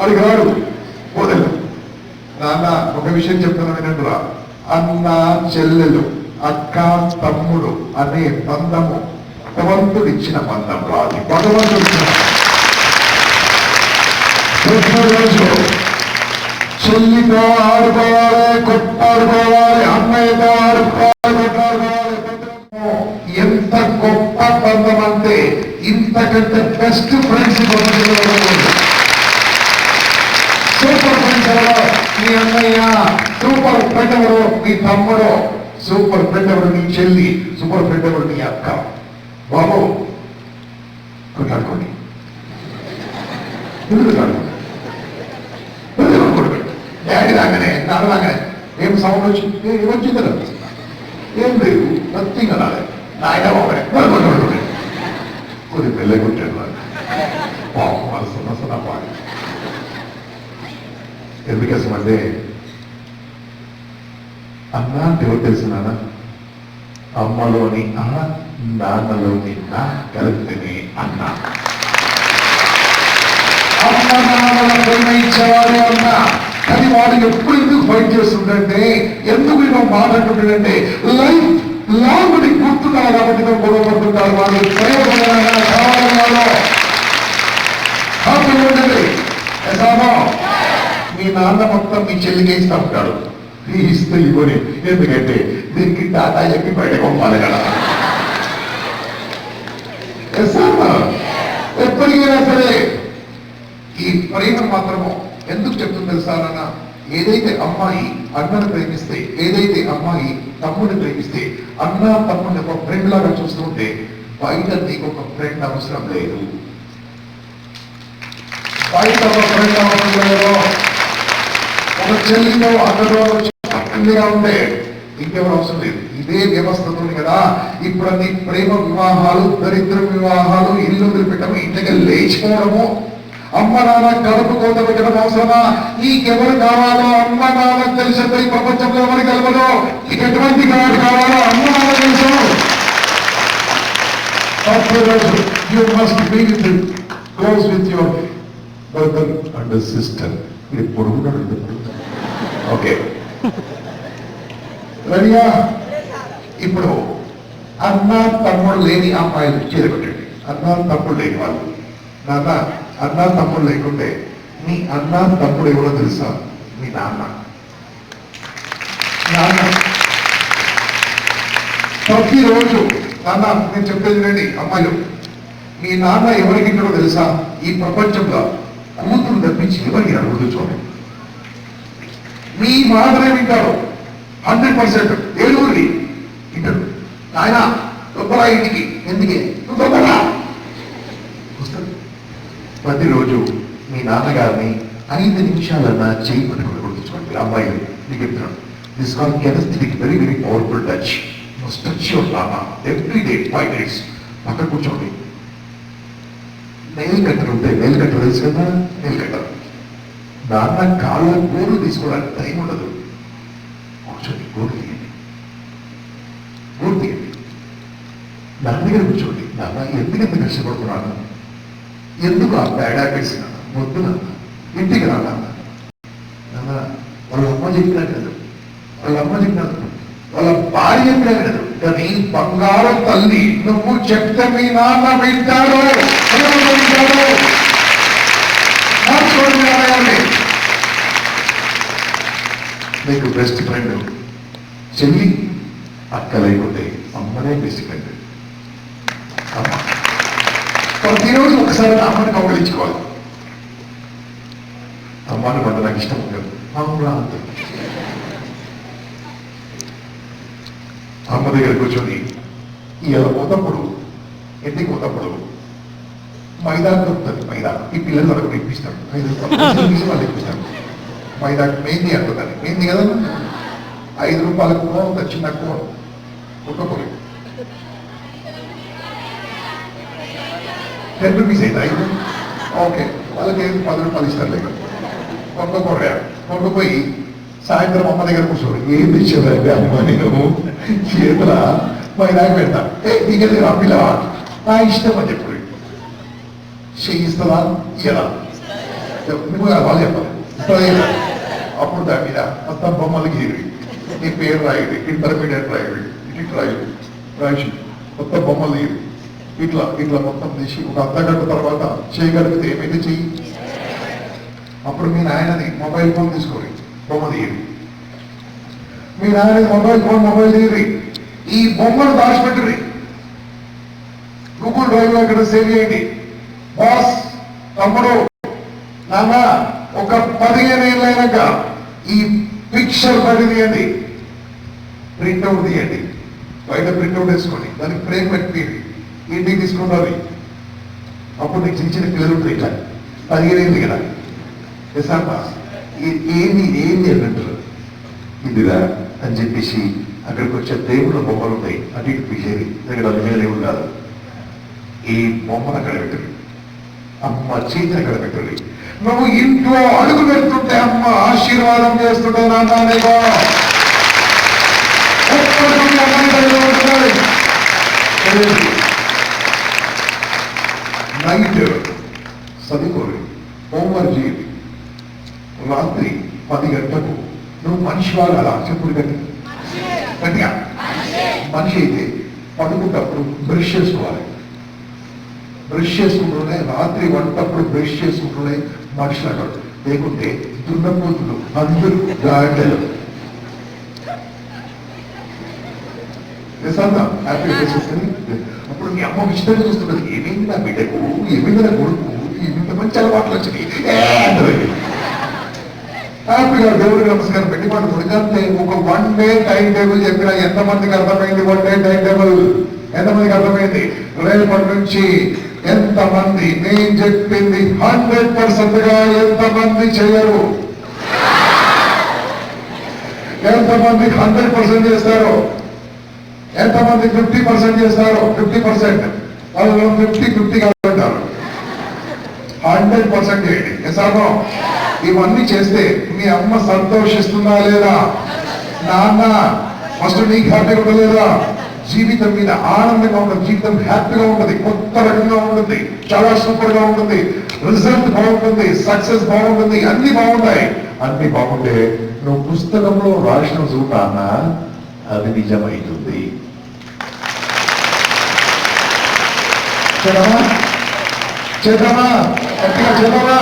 అది రాడు పోదలు నాన్న ఒక విషయం చెప్తున్నాను వినంటురా అన్న చెల్లెలు అక్క తమ్ముడు అనే బంధము భగవంతుడు ఇచ్చిన బంధం రాదు భగవంతుడు ఇచ్చిన రోజు చెల్లితో ఆడుకోవాలి కొట్టాడుకోవాలి అన్నయ్యతో ఆడుకోవాలి కొట్టాడుకోవాలి ఎంత గొప్ప బంధం అంటే ఇంతకంటే బెస్ట్ ఫ్రెండ్స్ సూపర్ ఫ్రెండ్స్ ఎవరో మీ అన్నయ్య సూపర్ ఫ్రెండ్ ఎవరో మీ తమ్ముడు సూపర్ ఫ్రెండ్ ఎవరు నీ చెల్లి సూపర్ ఫ్రెండ్ ఎవరు నీ అక్క బాబు కొట్టాడుకోండి డాడీ రాగానే నాన్న రాగానే ఏం సౌండ్ వచ్చింది ఏమొచ్చింది ఏం లేదు నథింగ్ అనాలి నాయన కొన్ని పెళ్ళి కొట్టాడు పాపం వాళ్ళు సున్న పాడు ఎందుకోసమంటే అన్న అంటే ఎవరు తెలిసినానా అమ్మలోని నాన్నలోని నా కలిపితేనే అన్న అమ్మ నాన్నల ప్రేమ ఇచ్చేవాడు అన్న కానీ వాడు ఎప్పుడు ఎందుకు ఫైట్ చేస్తుంటే ఎందుకు ఇలా మాట్లాడుతుంటాడంటే లైఫ్ లాంగ్ నీకు గుర్తున్నాడు కాబట్టి గొడవ పడుతుంటారు వాళ్ళు మీ నాన్న మొత్తం మీ చెల్లికి ఇస్తా ఉంటాడు ఇస్తే ఇవ్వని ఎందుకంటే దీనికి టాటా చెప్పి బయట పంపాలి కదా ఎప్పటికైనా సరే ఈ ప్రేమ మాత్రము ఎందుకు చెప్తుంది తెలుసా నాన్న ఏదైతే అమ్మాయి అన్నను ప్రేమిస్తే ఏదైతే అమ్మాయి తమ్ముడిని ప్రేమిస్తే అన్న తమ్ముడిని ఒక ఫ్రెండ్ లాగా చూస్తుంటే బయట నీకు ఒక ఫ్రెండ్ అవసరం లేదు బయట ఒక ఫ్రెండ్ అవసరం లేదు ఒక చెల్లిలో అన్నలో ఫ్రెండ్గా ఉండే ఇంకెవరు అవసరం లేదు ఇదే వ్యవస్థ ఉంది కదా ఇప్పుడు అన్ని ప్రేమ వివాహాలు దరిద్ర వివాహాలు ఇల్లు వదిలిపెట్టడం ఇంటికి లేచిపోవడము అమ్మ నాన్న కడుపు కోత పెట్టడం అవసరమా నీకెవరు కావాలో అమ్మ నాన్న తెలిసితే ఈ ప్రపంచంలో ఎవరు కలవదో నీకు ఎటువంటి గాడు కావాలో అమ్మ నాన్న తెలుసు you must be with close with your brother and sister మీరు పొరుగున్నాడు ఓకే రెడీయా ఇప్పుడు అన్న తమ్ముడు లేని అమ్మాయిలు చేరగొట్టండి అన్న తమ్ముడు లేని వాళ్ళు నాన్న అన్న తమ్ముడు లేకుంటే మీ అన్న తమ్ముడు ఎవరో తెలుసా మీ నాన్న ప్రతిరోజు నాన్న నేను చెప్పేది రండి అమ్మాయిలు మీ నాన్న ఎవరికి ఇంటాడో తెలుసా ఈ ప్రపంచంలో కూతురు తప్పించి ఎవరికి అడుగుతూ చూడండి మీ మాటనే వింటారు 100% ఏడుగురిని వింటాడు ఆయన గొప్పరా ఇంటికి ఎందుకే నువ్వు గొప్పరా ప్రతిరోజు మీ నాన్నగారిని 5 నిమిషాలన్నా చేయి పట్టుకుని గుర్తుంచుకోండి అమ్మాయిలు మీకు చెప్తున్నాడు this call kinesthetic very very powerful touch must touch your నాన్న ఎవ్రీ డే 5 minutes పక్కన కూర్చోండి నెయిల్ కట్టర్ ఉంటాయి నెయిల్ కట్టర్ తెలుసు కదా నెయిల్ కట్టర్ నాన్న కాళ్ళ గోరు తీసుకోవడానికి టైం ఉండదు కూర్చోండి గోరు తీయండి గోరు తీయండి నాన్న దగ్గర కూర్చోండి నాన్న ఎందుకు కష్టపడుతున్నాను ఎందుకు ఆ బ్యాడ్ హ్యాబిట్స్ వద్దు నాన్న ఇంటికి రా నాన్న వాళ్ళ అమ్మ చెప్పినా కదా వాళ్ళ అమ్మ చెప్పినా వాళ్ళ భార్య చెప్పినా కదా కానీ బంగారు తల్లి నువ్వు చెప్తే మీ నాన్న వింటాడు నీకు బెస్ట్ ఫ్రెండ్ చెల్లి అక్క లేకుంటే అమ్మనే బెస్ట్ ఫ్రెండ్ ప్రతిరోజు ఒకసారి అమ్మని కౌగలించుకోవాలి అమ్మాని పడ్డ నాకు ఇష్టం ఉండదు అవునా అంత అమ్మ దగ్గర కూర్చొని ఇలా పోతప్పుడు ఇంటికి పోతప్పుడు మైదాకు దొరుకుతుంది. మైదా ఈ పిల్లలు వరకు ఇప్పిస్తాం, 5 రూపాయలు తీసి వాళ్ళు ఇప్పిస్తాం. మైదాకు మెహందీ అంటుందని, మెహందీ కదా, 5 రూపాయలకు ఒక చిన్న కూర, ఒక పొడి 10 రూపీస్ అయితే 5. ఓకే, వాళ్ళకి 10 రూపాయలు ఇస్తారు. లేక కొనుక్కోపోయి సాయంత్రం అమ్మ దగ్గర కూర్చోరు. ఏం తెచ్చేదండి అమ్మ, నేను చేతుల మైదాకు పెడతా. నీకెళ్ళి ఆ పిల్లవా, నా ఇష్టం అని చెప్పు. చేయిస్తుందా ఇలా నువ్వు వాళ్ళు చెప్పాలి. అప్పుడు దాని మీద మొత్తం బొమ్మలు గీరి, నీ పేరు రాయడి, ఇంటర్మీడియట్ రాయడి, ఇటు రాయడి, రాసి మొత్తం బొమ్మలు గీరి ఇట్లా ఇట్లా మొత్తం తీసి ఒక అర్ధగంట తర్వాత చేయగలిగితే ఏమైతే చెయ్యి. అప్పుడు మీ నాయనని మొబైల్ ఫోన్ తీసుకొని బొమ్మ తీయరు. మీ నాయనని మొబైల్ తీయరి, ఈ బొమ్మను దాచిపెట్టరి. గూగుల్ డ్రైవ్ లో ఇక్కడ సేవ్ చేయండి. బాస్, తమ్ముడు, నాన్న, ఒక 15 ఏళ్ళైనాక ఈ పిక్చర్ బయట తీయండి, ప్రింట్అవుట్ తీయండి, బయట ప్రింట్అవుట్ వేసుకోండి, దానికి ఫ్రేమ్ పెట్టి ఇంటికి తీసుకుంటారు. అప్పుడు నీకు చిన్న చిన్న పిల్లలు ఉంటాయి, ఇట్లా 15 ఏళ్ళు కదా. సార్ బాస్ ఏంది అన్నట్టు ఇదిరా అని చెప్పేసి అక్కడికి వచ్చే దేవుళ్ళ బొమ్మలు ఉంటాయి, అటు ఇటు పిసేది దగ్గర దేవుడు కాదు. ఈ బొమ్మను అక్కడ పెట్టరు, అమ్మ చేతిని అక్కడ పెట్టండి. నువ్వు ఇంట్లో అడుగు పెడుతుంటే అమ్మ ఆశీర్వాదం చేస్తుంటే నాన్నగా నైట్ చదువుకోరు, హోంవర్క్ చేయండి. రాత్రి 10 గంటలకు నువ్వు మనిషి వాళ్ళు అలా చెప్పుడు గట్టిగా మనిషి అయితే పడుకుంటప్పుడు బ్రష్ చేసుకోవాలి. బ్రష్ చేసుకుంటూనే రాత్రి వంటప్పుడు బ్రష్ చేసుకుంటూనే మనుషులు అంటారు. లేకుంటే దున్నపోతులు అందరూ గాడిదలు. హ్యాపీ చేసుకుని అప్పుడు మీ అమ్మ ఇష్టంగా చూస్తున్నది, ఏమైంది నా బిడ్డకు, ఏమైంది నా కొడుకు, ఇంత మంచి అలవాట్లు వచ్చినాయి. హ్యాపీగా దేవుడికి నమస్కారం పెట్టి వాడు కొడుకంటే ఒక 1 డే టైం టేబుల్ చెప్పిన ఎంతమందికి అర్థమైంది? 1 డే టైం టేబుల్ ఎంతమందికి అర్థమైంది? రేపటి నుంచి ఎంతమంది నేను చెప్పింది 100%గా ఎంతమంది చేయరు, ఎంతమంది 100% చేస్తారు, ఎంతమంది 50% చేస్తారు? 50%. వాళ్ళు 50-50 అంటారు. 100% చేయండి. ఎసానో ఇవన్నీ చేస్తే మీ అమ్మ సంతోషిస్తుందా లేదా? నాన్న ఫస్ట్ నీకు హ్యాపీగా ఉండలేదా? జీవితం మీద ఆనందంగా ఉంటుంది, జీవితం హ్యాపీగా ఉంటుంది, కొత్త రకంగా ఉంటుంది, చాలా సూపర్ గా ఉంటుంది, రిజల్ట్ బాగుంటుంది, సక్సెస్ బాగుంటుంది, అన్ని బాగుంటాయి. అన్ని బాగుంటే నువ్వు పుస్తకంలో రాసిన చూడాన్న అది నిజమైతుంది. చేద్దామా చేద్దామా గట్టిగా చేద్దామా?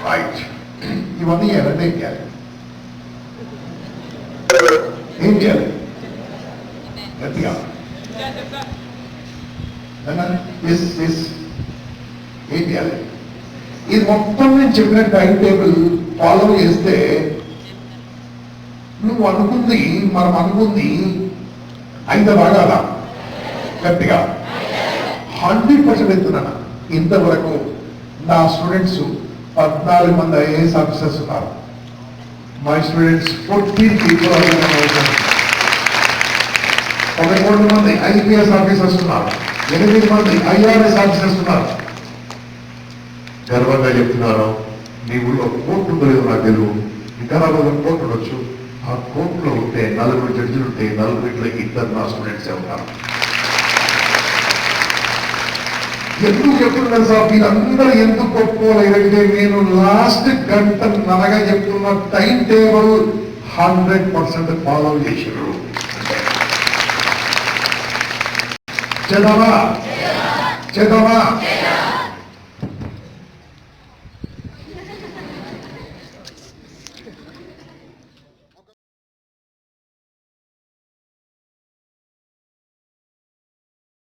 రైట్. ఇవన్నీ ఎలాంటి ఏం చేయాలి? ఏం చేయాలి? గట్టిగా ఏం చేయాలి? ఇది మొత్తం నేను చెప్పిన టైం టేబుల్ ఫాలో చేస్తే నువ్వు అనుకుంది, మనం అనుకుంది అయితే బాగా గట్టిగా 100% ఎత్తున్నాను. ఇంతవరకు నా స్టూడెంట్స్ 14 మంది ఐఏఎస్ ఆఫీసర్స్ ఉన్నారు. మై స్టూడెంట్స్ 14 people 11 మంది ఐపీఎస్ ఆఫీసర్స్ ఉన్నారు, 8 మంది ఐఆర్ఎస్ ఆఫీసర్స్ ఉన్నారు. గర్వంగా చెప్తున్నారు. మీ ఊళ్ళో కోర్టు ఉందో లేదో నాకు తెలియదు, వికారాబాద్ కోర్టు ఉండొచ్చు. ఆ కోర్టులో ఉంటే 4 జడ్జిలు ఉంటే 4 2 నా స్టూడెంట్సే ఉంటారు. ఎందుకు చెప్తున్నారు సార్ మీరందరూ ఎందుకు ఒప్పుకోలేదంటే నేను లాస్ట్ గంట నరగా చెప్తున్న టైం టేబుల్ 100% ఫాలో చేశారు. చేద్దామా చేద్దామా